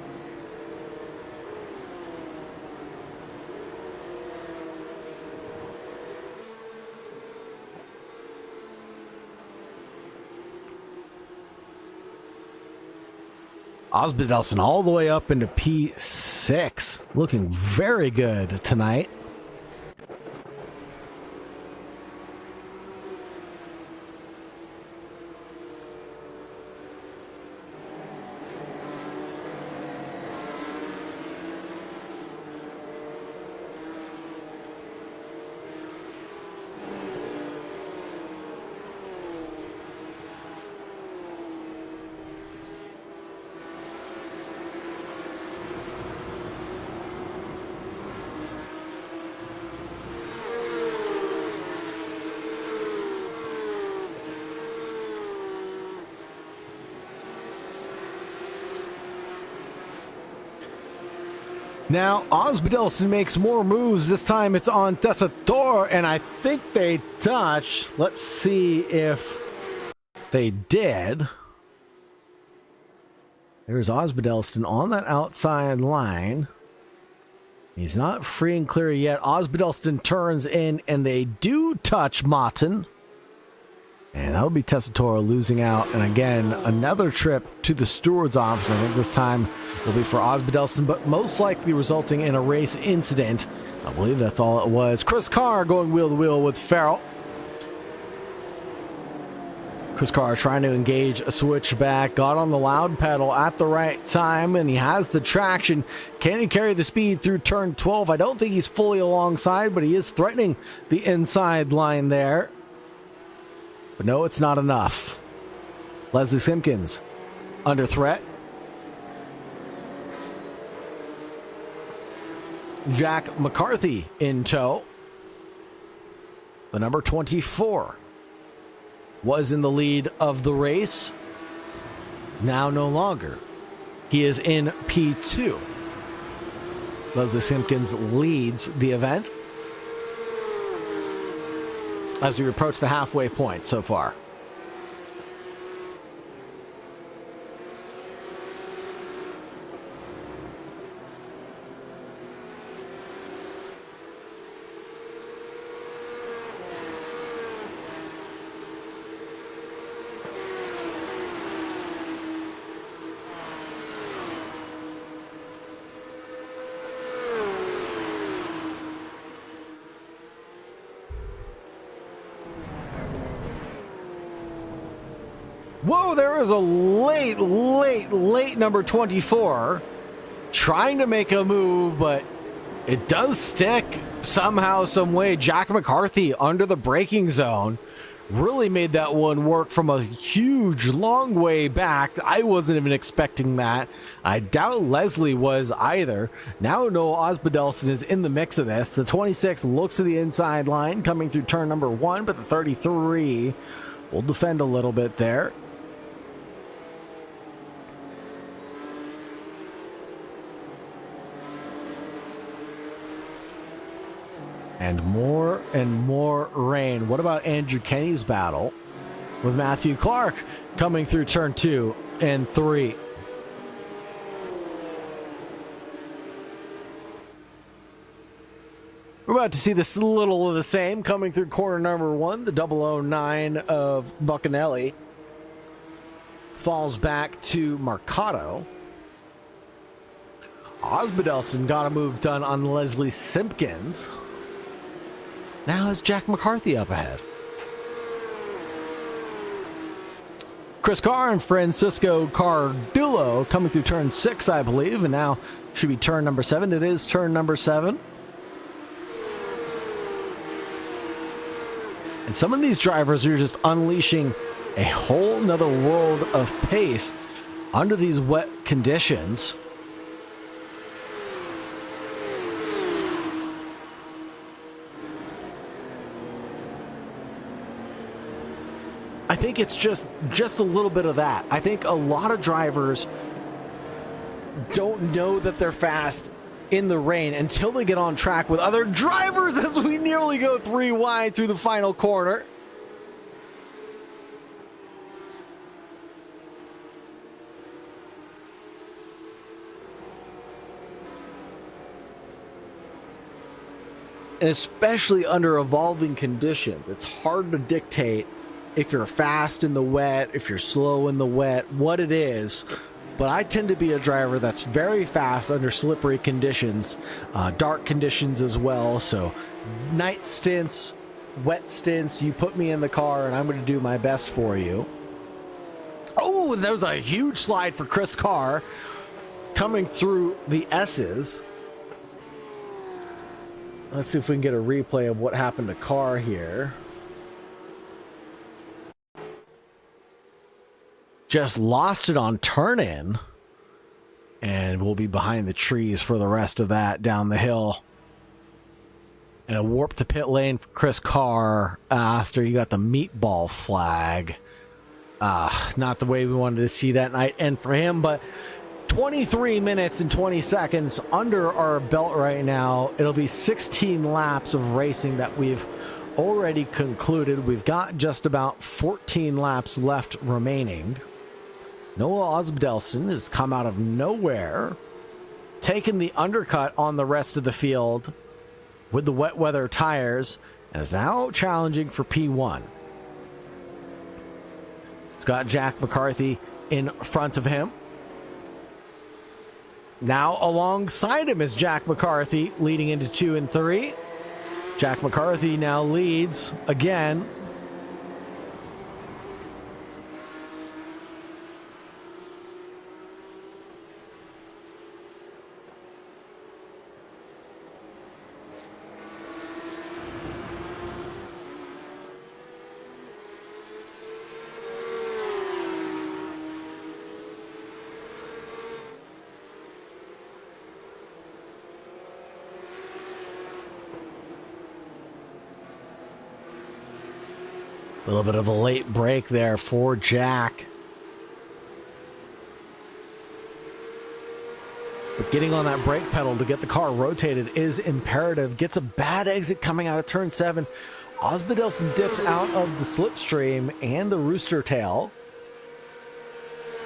Osbaldeston all the way up into P6. Looking very good tonight. Now, Osbaldeston makes more moves. This time it's on Tessitore, and I think they touch. Let's see if they did. There's Osbaldeston on that outside line. He's not free and clear yet. Osbaldeston turns in, and they do touch Motton. And that'll be Tessitore losing out. And again, another trip to the steward's office. I think this time will be for Osbaldeston, but most likely resulting in a race incident. I believe that's all it was. Chris Carr going wheel to wheel with Farrell. Chris Carr trying to engage a switchback. Got on the loud pedal at the right time, and he has the traction. Can he carry the speed through turn 12? I don't think he's fully alongside, but he is threatening the inside line there. But no, it's not enough. Leslie Simpkins under threat. Jack McCarthy in tow. The number 24 was in the lead of the race. Now no longer. He is in P2. Leslie Simpkins leads the event as we approach the halfway point so far. Whoa, there is a late number 24 trying to make a move, but it does stick somehow, some way. Jack McCarthy under the braking zone really made that one work from a huge, long way back. I wasn't even expecting that. I doubt Leslie was either. Now Noah Osbaldeston is in the mix of this. The 26 looks to the inside line coming through turn number 1, but the 33 will defend a little bit there. and more rain. What about Andrew Kenny's battle with Matthew Clark coming through turn 2 and 3? We're about to see this little of the same coming through corner number 1. The 009 of Buccanelli falls back to Mercado. Osbaldeston got a move done on Leslie Simpkins. Now is Jack McCarthy up ahead. Chris Carr and Francisco Cardullo coming through turn 6, I believe, and now should be turn number 7. It is turn number 7. And some of these drivers are just unleashing a whole nother world of pace under these wet conditions. I think it's just a little bit of that. I think a lot of drivers don't know that they're fast in the rain until they get on track with other drivers as we nearly go 3 wide through the final corner. And especially under evolving conditions, it's hard to dictate if you're fast in the wet, if you're slow in the wet, what it is. But I tend to be a driver that's very fast under slippery conditions, dark conditions as well. So night stints, wet stints, you put me in the car and I'm going to do my best for you. Oh, and there's a huge slide for Chris Carr coming through the S's. Let's see if we can get a replay of what happened to Carr here. Just lost it on turn-in, and we'll be behind the trees for the rest of that down the hill. And a warp to pit lane for Chris Carr after you got the meatball flag. Not the way we wanted to see that night end for him, but 23 minutes and 20 seconds under our belt right now. It'll be 16 laps of racing that we've already concluded. We've got just about 14 laps left remaining. Noah Osbaldeston has come out of nowhere, taken the undercut on the rest of the field with the wet weather tires, and is now challenging for P1. It's got Jack McCarthy in front of him. Now alongside him is Jack McCarthy leading into 2 and 3. Jack McCarthy now leads again. A little bit of a late break there for Jack. But getting on that brake pedal to get the car rotated is imperative. Gets a bad exit coming out of turn 7. Osbaldeston dips out of the slipstream and the rooster tail.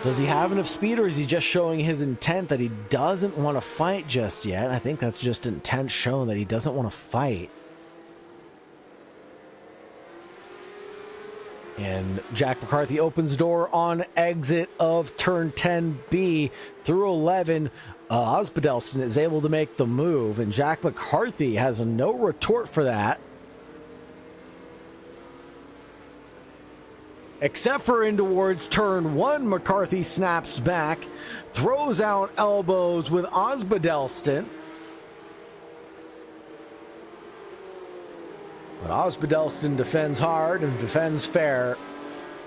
Does he have enough speed, or is he just showing his intent that he doesn't want to fight just yet? I think that's just intent shown that he doesn't want to fight. And Jack McCarthy opens the door on exit of turn 10B through 11. Osbaldeston is able to make the move, and Jack McCarthy has a no retort for that. Except for in towards turn 1, McCarthy snaps back, throws out elbows with Osbaldeston. But Osbaldeston defends hard and defends fair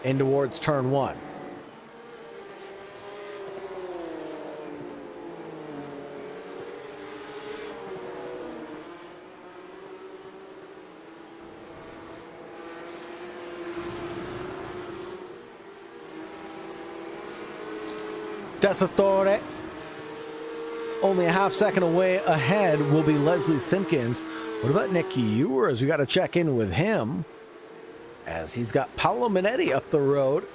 in towards turn 1. Tessatore only a half second away ahead will be Leslie Simpkins. What about Nick Ewers? We got to check in with him as he's got Paolo Minetti up the road.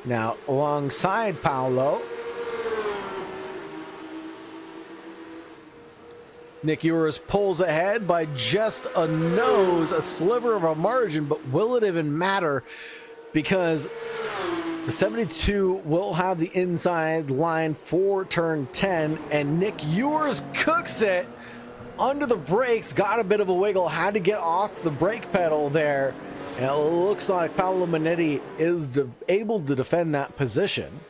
Now alongside Paolo, Nick Ewers pulls ahead by just a nose, a sliver of a margin, but will it even matter? Because the 72 will have the inside line for turn 10, and Nick Ewers cooks it under the brakes, got a bit of a wiggle, had to get off the brake pedal there, and it looks like Paolo Minetti is able to defend that position.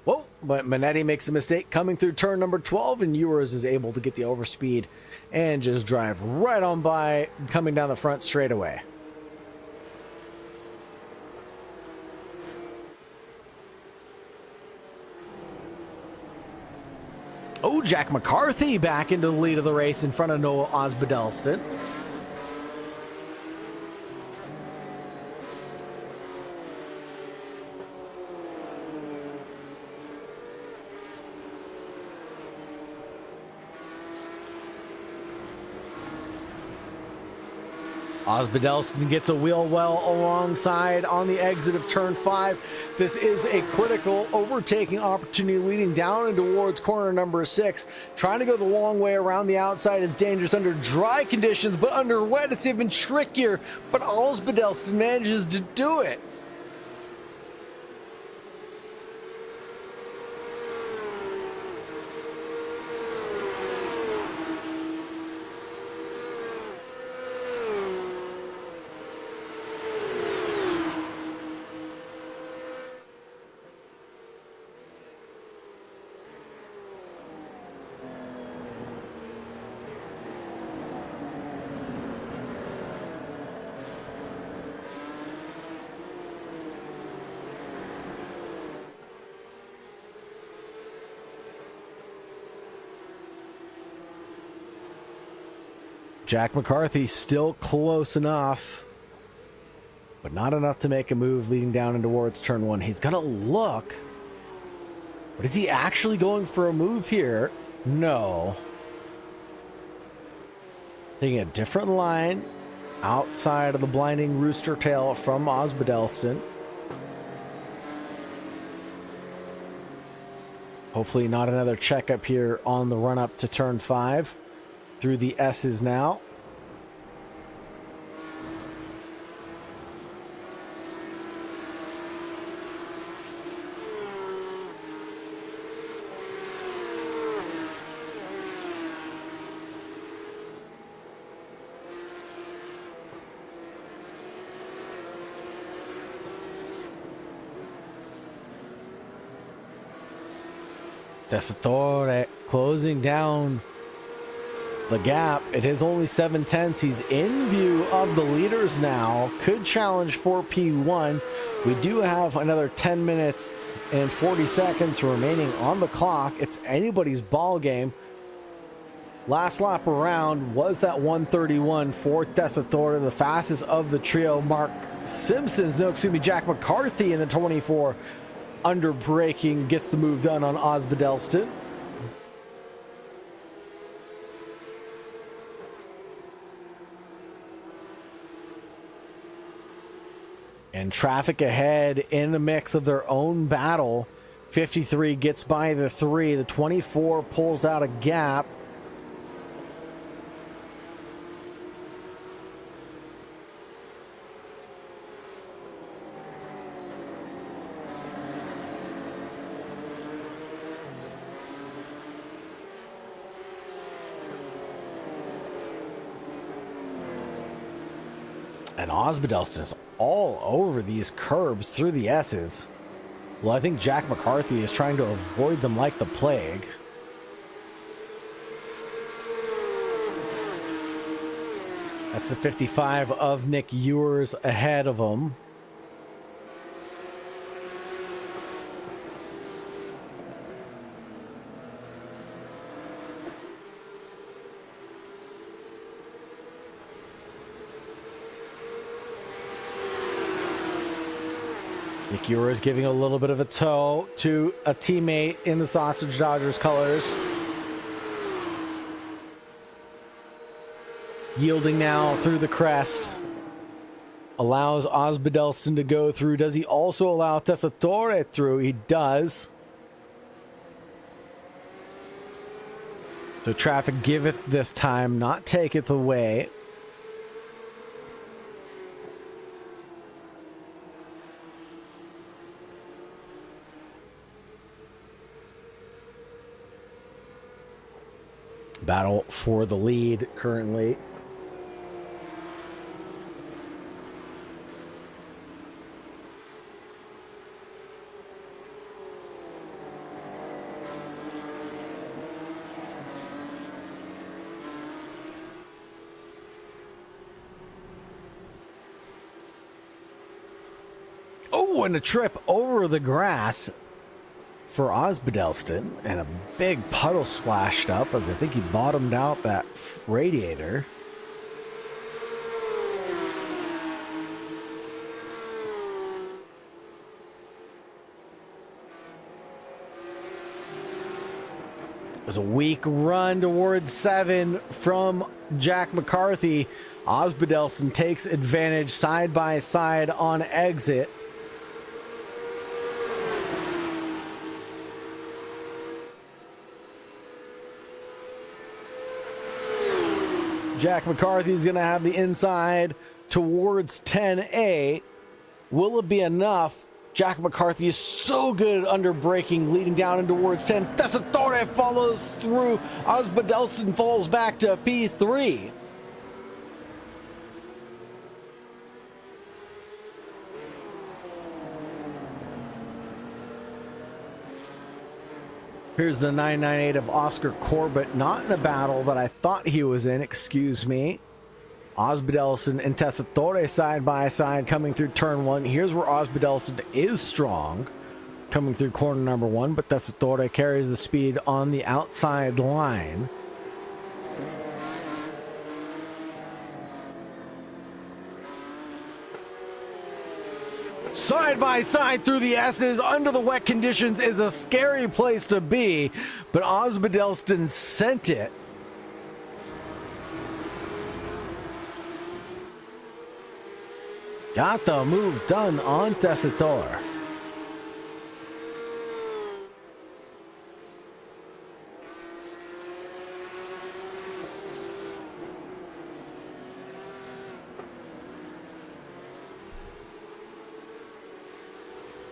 Whoa, but Minetti makes a mistake coming through turn number 12, and Ewers is able to get the overspeed and just drive right on by, coming down the front straightaway. Oh, Jack McCarthy back into the lead of the race in front of Noah Osbaldeston. Osbaldeston gets a wheel well alongside on the exit of turn 5. This is a critical overtaking opportunity leading down and towards corner number 6. Trying to go the long way around the outside is dangerous under dry conditions, but under wet it's even trickier. But Osbaldeston manages to do it. Jack McCarthy still close enough, but not enough to make a move leading down and towards turn 1. He's gonna look, but is he actually going for a move here? No. Taking a different line outside of the blinding rooster tail from Osbaldeston. Hopefully not another checkup here on the run up to turn 5. Through the S's now. Tessitore closing down the gap. It is only 7/10. He's in view of the leaders now. Could challenge for P1. We do have another 10 minutes and 40 seconds remaining on the clock. It's anybody's ball game. Last lap around was that 131 for Tessitore, the fastest of the trio. Jack McCarthy in the 24 under braking gets the move done on Osbaldeston. And traffic ahead in the mix of their own battle. 53 gets by the 3. The 24 pulls out a gap. And Osbaldeston is all over these curbs through the S's. Well, I think Jack McCarthy is trying to avoid them like the plague. That's the 55 of Nick Ewers ahead of him. Nick Ura is giving a little bit of a tow to a teammate in the Sausage Dodgers colors. Yielding now through the crest. Allows Osbedelston to go through. Does he also allow Tessitore through? He does. So traffic giveth this time, not taketh away. Battle for the lead currently. Oh, and a trip over the grass for Osbedelston, and a big puddle splashed up as I think he bottomed out that radiator. It was a weak run towards 7 from Jack McCarthy. Osbedelston takes advantage side by side on exit. Jack McCarthy's going to have the inside towards 10A. Will it be enough? Jack McCarthy is so good under braking, leading down and towards 10. Tessitore follows through. Osbedelston falls back to P3. Here's the 998 of Oscar Corbett, not in a battle that I thought he was in, excuse me. Osbedelston and Tessitore side by side coming through turn 1. Here's where Osbedelston is strong, coming through corner number 1, but Tessitore carries the speed on the outside line. Side by side through the S's under the wet conditions is a scary place to be, but Osbedelston sent it. Got the move done on Tessitore.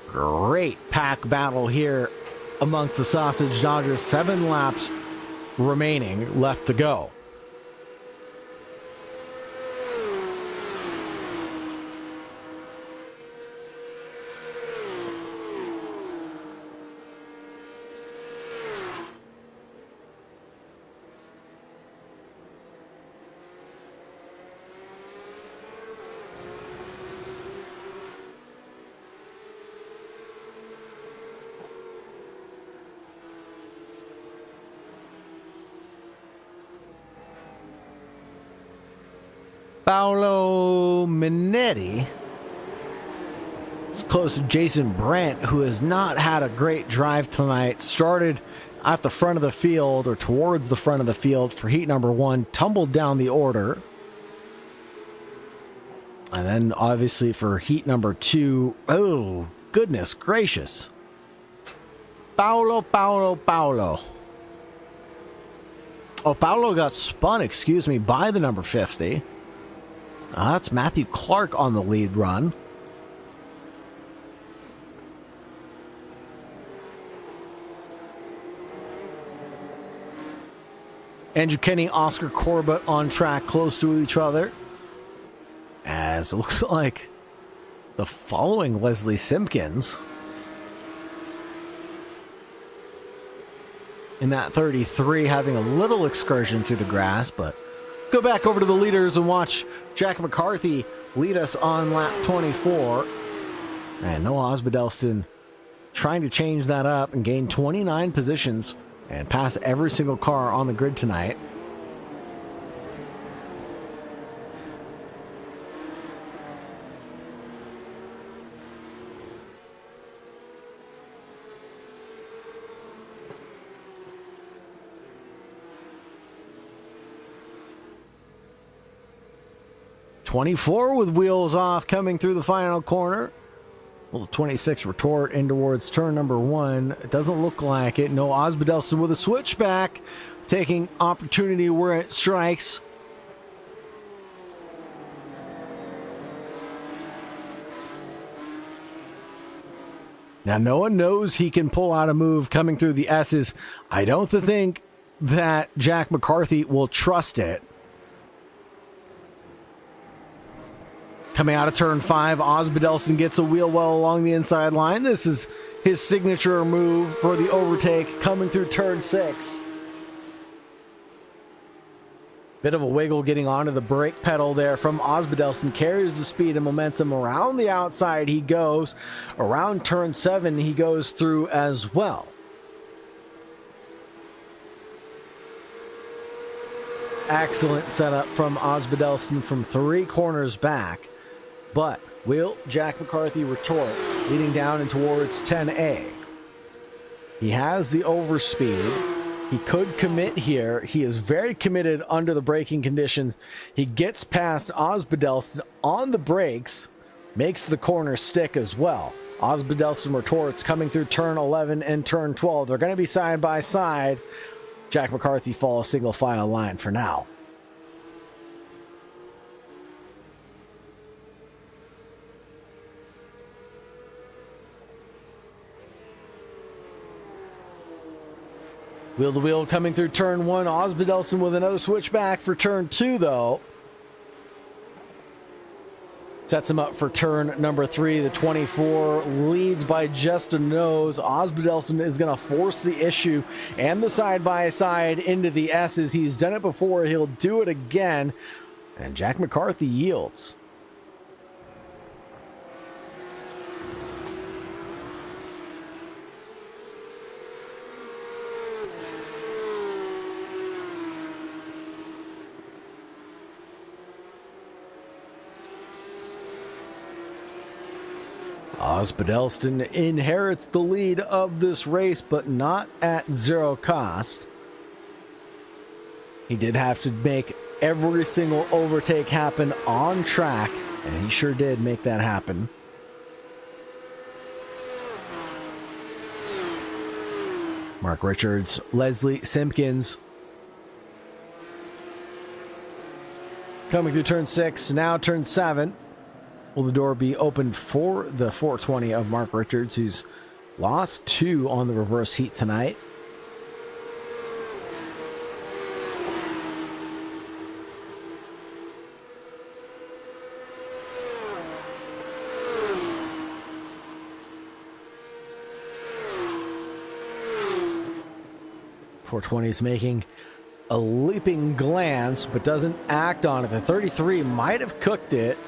Great pack battle here amongst the Sausage Dodgers. 7 laps remaining left to go. Paolo Minetti is close to Jason Brandt, who has not had a great drive tonight. Started at the front of the field, or towards the front of the field for heat number 1, tumbled down the order. And then obviously for heat number 2, oh, goodness gracious. Paolo. Oh, Paolo got spun, excuse me, by the number 50. That's Matthew Clark on the lead run. Andrew Kenny, Oscar Corbett on track close to each other. As it looks like the following Leslie Simpkins in that 33 having a little excursion through the grass, but go back over to the leaders and watch Jack McCarthy lead us on lap 24. And Noah Osbedelston trying to change that up and gain 29 positions and pass every single car on the grid tonight. 24 with wheels off coming through the final corner. Well, 26 retort in towards turn number 1. It doesn't look like it. No, Osbadelston with a switchback, taking opportunity where it strikes. Now, no one knows he can pull out a move coming through the S's. I don't think that Jack McCarthy will trust it. Coming out of turn 5, Osbadelston gets a wheel well along the inside line. This is his signature move for the overtake coming through turn 6. Bit of a wiggle getting onto the brake pedal there from Osbadelston. Carries the speed and momentum around the outside. He goes around turn 7. He goes through as well. Excellent setup from Osbadelston from 3 corners back. But will Jack McCarthy retort, leading down and towards 10A? He has the overspeed. He could commit here. He is very committed under the braking conditions. He gets past Osbadelston on the brakes, makes the corner stick as well. Osbadelston retorts coming through turn 11 and turn 12. They're going to be side by side. Jack McCarthy follows single file line for now. Wheel to wheel coming through turn 1. Osbadelston with another switchback for turn 2, though. Sets him up for turn number 3. The 24 leads by just a nose. Osbadelston is going to force the issue and the side-by-side into the S's. He's done it before. He'll do it again. And Jack McCarthy yields. Osbadelston inherits the lead of this race, but not at zero cost. He did have to make every single overtake happen on track, and he sure did make that happen. Mark Richards, Leslie Simpkins. Coming through turn 6, now turn 7. Will the door be open for the 420 of Mark Richards, who's lost 2 on the reverse heat tonight? .420 is making a leaping glance, but doesn't act on it. The 33 might have cooked it.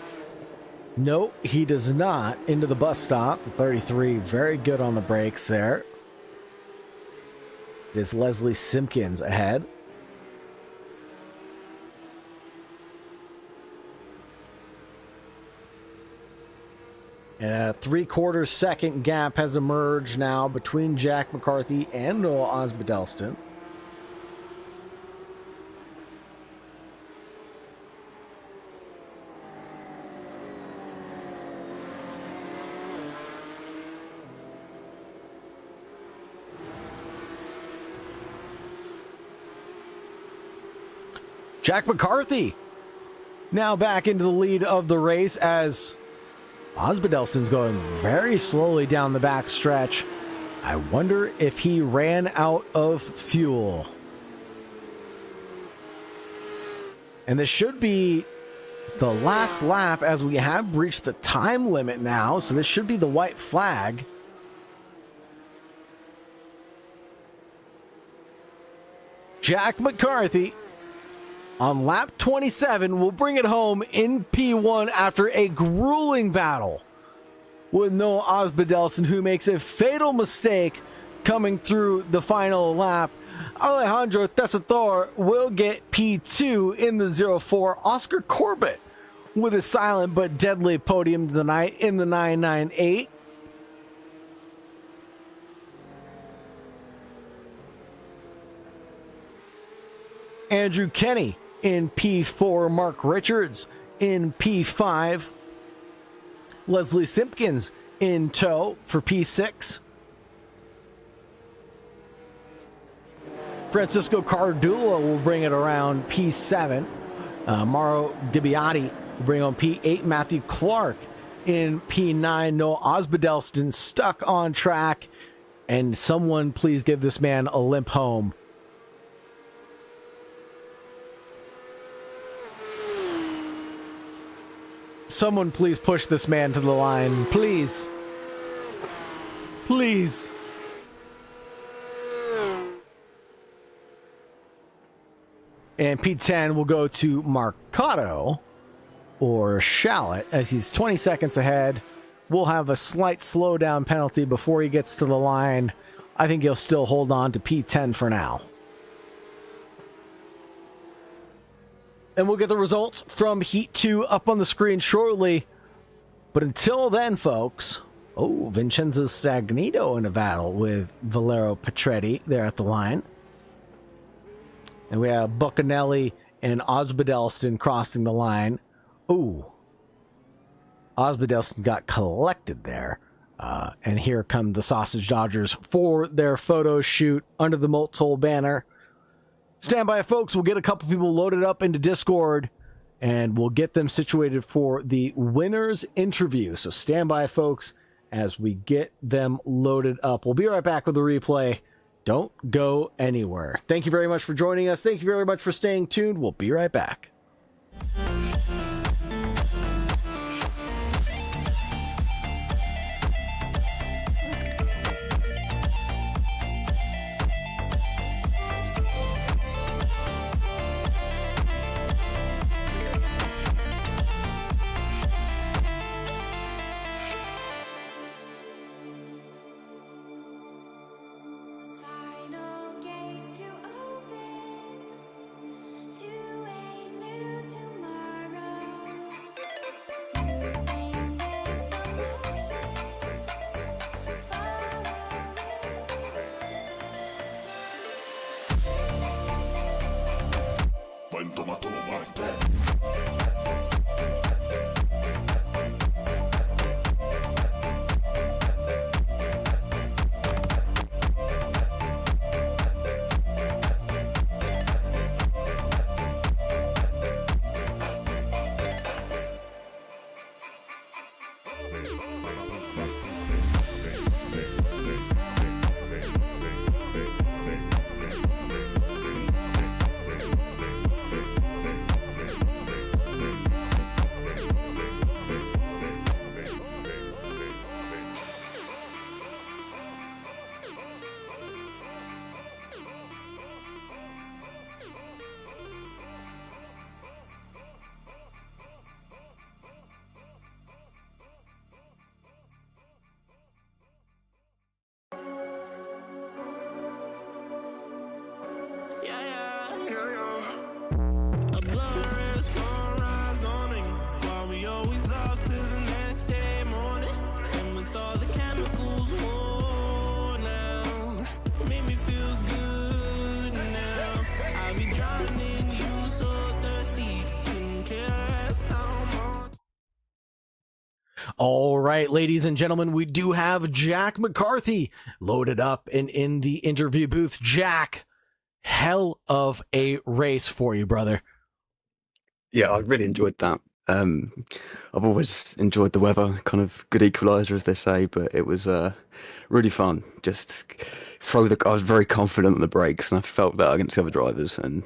No, he does not. Into the bus stop. The 33 very good on the brakes there. It is Leslie Simpkins ahead. And a 3/4 second gap has emerged now between Jack McCarthy and Noah Osbadelston. Jack McCarthy now back into the lead of the race as Osbadelston's going very slowly down the back stretch. I wonder if he ran out of fuel. And this should be the last lap, as we have reached the time limit now. So this should be the white flag. Jack McCarthy on lap 27 will bring it home in P1 after a grueling battle with Noah Osbadelston, who makes a fatal mistake coming through the final lap. Alejandro Tessitore will get P2 in the 04. Oscar Corbett with a silent but deadly podium tonight in the 998. Andrew Kenny in P4, Mark Richards in P5. Leslie Simpkins in tow for P6. Francisco Cardula will bring it around P7. Mauro Gibbiati will bring on P8. Matthew Clark in P9. Noah Osbaldeston stuck on track. And someone please give this man a limp home. Someone please push this man to the line. Please. Please. And P10 will go to Marcato or Shallot as he's 20 seconds ahead. We'll have a slight slowdown penalty before he gets to the line. I think he'll still hold on to P10 for now. And we'll get the results from Heat 2 up on the screen shortly. But until then, folks, Vincenzo Stagnito in a battle with Valero Petretti there at the line. And we have Buccanelli and Osbaldeston crossing the line. Osbaldeston got collected there. And here come the Sausage Dodgers for their photo shoot under the Moltol banner. Stand by, folks. We'll get a couple people loaded up into Discord, and we'll get them situated for the winner's interview. So stand by, folks, as we get them loaded up. We'll be right back with the replay. Don't go anywhere. Thank you very much for joining us. Thank you very much for staying tuned. We'll be right back. All right, ladies and gentlemen, we do have Jack McCarthy loaded up and in the interview booth. Jack, hell of a race for you, brother. Yeah, I really enjoyed that. I've always enjoyed the weather, kind of good equalizer, as they say, but it was really fun. Just I was very confident on the brakes, and I felt that against the other drivers, and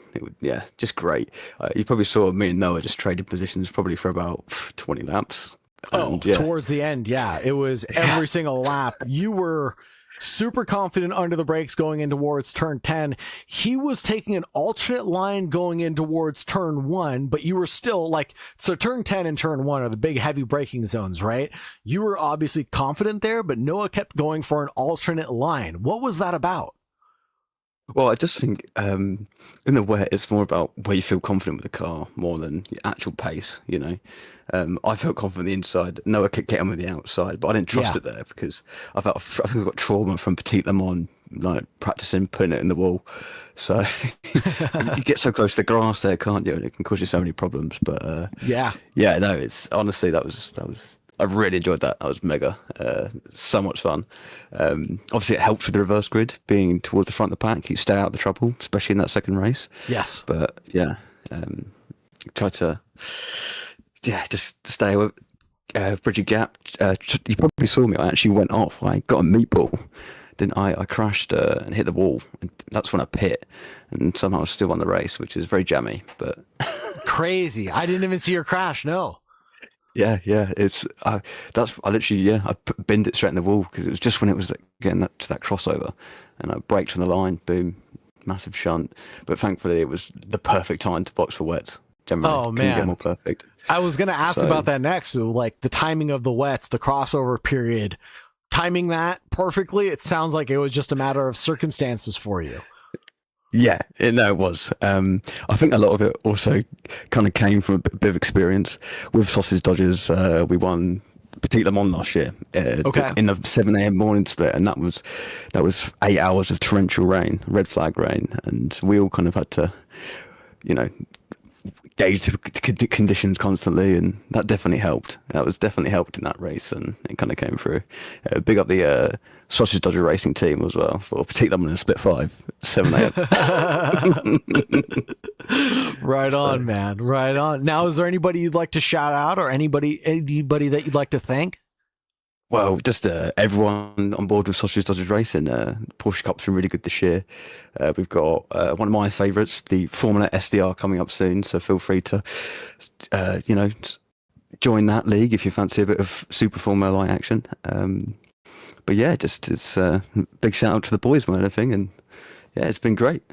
just great. You probably saw me and Noah just traded positions probably for about 20 laps. Towards the end, it was every single lap. You were super confident under the brakes going in towards turn 10. He was taking an alternate line going in towards turn 1, but you were still so turn 10 and turn 1 are the big heavy braking zones, right? You were obviously confident there, but Noah kept going for an alternate line. What was that about? Well, I just think in the wet, it's more about where you feel confident with the car more than the actual pace, you know. I felt confident on the inside. Noah could get on with the outside, but I didn't trust it there because I think I got trauma from Petit Le Mans like practicing putting it in the wall. So you get so close to the grass there, can't you? And it can cause you so many problems. But Yeah. yeah, no, it's honestly that was I really enjoyed that. That was mega, so much fun. Obviously, it helps with the reverse grid being towards the front of the pack. You stay out of the trouble, especially in that second race. Yes. But yeah, try to just stay away. Bridge a gap. You probably saw me. I actually went off. I got a meatball. Then I crashed and hit the wall, and that's when I pit. And somehow I was still on the race, which is very jammy. But crazy! I didn't even see your crash. No. Yeah, it's I literally I binned it straight in the wall because it was just when it was getting to that crossover, and I braked on the line, boom, massive shunt. But thankfully, it was the perfect time to box for wets. Generally, Oh couldn't get man, more perfect. I was gonna ask about that next. So, like the timing of the wets, the crossover period, timing that perfectly. It sounds like it was just a matter of circumstances for you. Yeah, it was. I think a lot of it also kind of came from a bit of experience with Sausage Dodgers. We won Petit Le Mans last year in the 7 a.m. morning split, and that was 8 hours of torrential rain, red flag rain, and we all kind of had to, gauge the conditions constantly, and that definitely helped. That was definitely helped in that race, and it kind of came through. Big up the Sausage Dodger Racing team as well, for particularly in a split 5, 7 a.m. Right on, man. Right on. Now, is there anybody you'd like to shout out, or anybody that you'd like to thank? Well, just everyone on board with Sausage Dodgers Racing. Porsche Cup's been really good this year. We've got one of my favourites, the Formula SDR, coming up soon. So feel free to, join that league if you fancy a bit of Super Formula Light action. But yeah, it's a big shout out to the boys more than anything, and yeah, it's been great.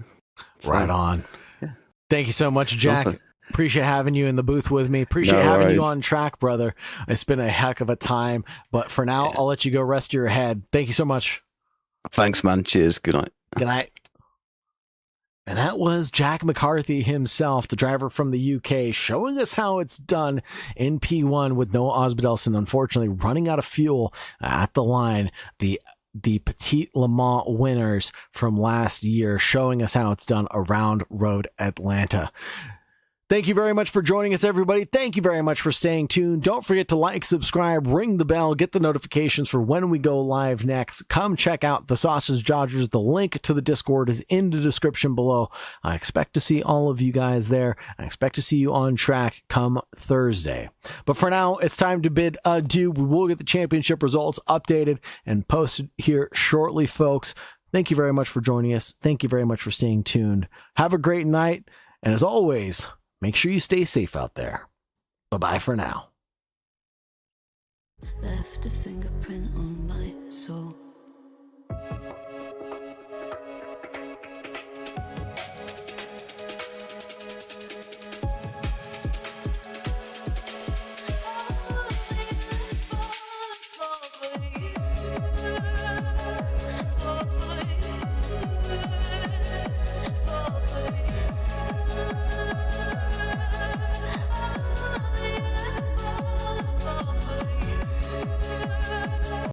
Right on. Yeah. Thank you so much, Jack. Awesome. Appreciate having you in the booth with me. Appreciate having you on track, brother. It's been a heck of a time. But for now, I'll let you go rest your head. Thank you so much. Thanks, man. Cheers. Good night. Good night. And that was Jack McCarthy himself, the driver from the UK, showing us how it's done in P1 with Noah Osbaldeston, unfortunately running out of fuel at the line. The Petit Le Mans winners from last year, showing us how it's done around Road Atlanta. Thank you very much for joining us, everybody. Thank you very much for staying tuned. Don't forget to like, subscribe, ring the bell, get the notifications for when we go live next. Come check out the Sausage Dodgers. The link to the Discord is in the description below. I expect to see all of you guys there. I expect to see you on track come Thursday. But for now, it's time to bid adieu. We will get the championship results updated and posted here shortly, folks. Thank you very much for joining us. Thank you very much for staying tuned. Have a great night. And as always, make sure you stay safe out there. Bye-bye for now. Left a fingerprint on my soul.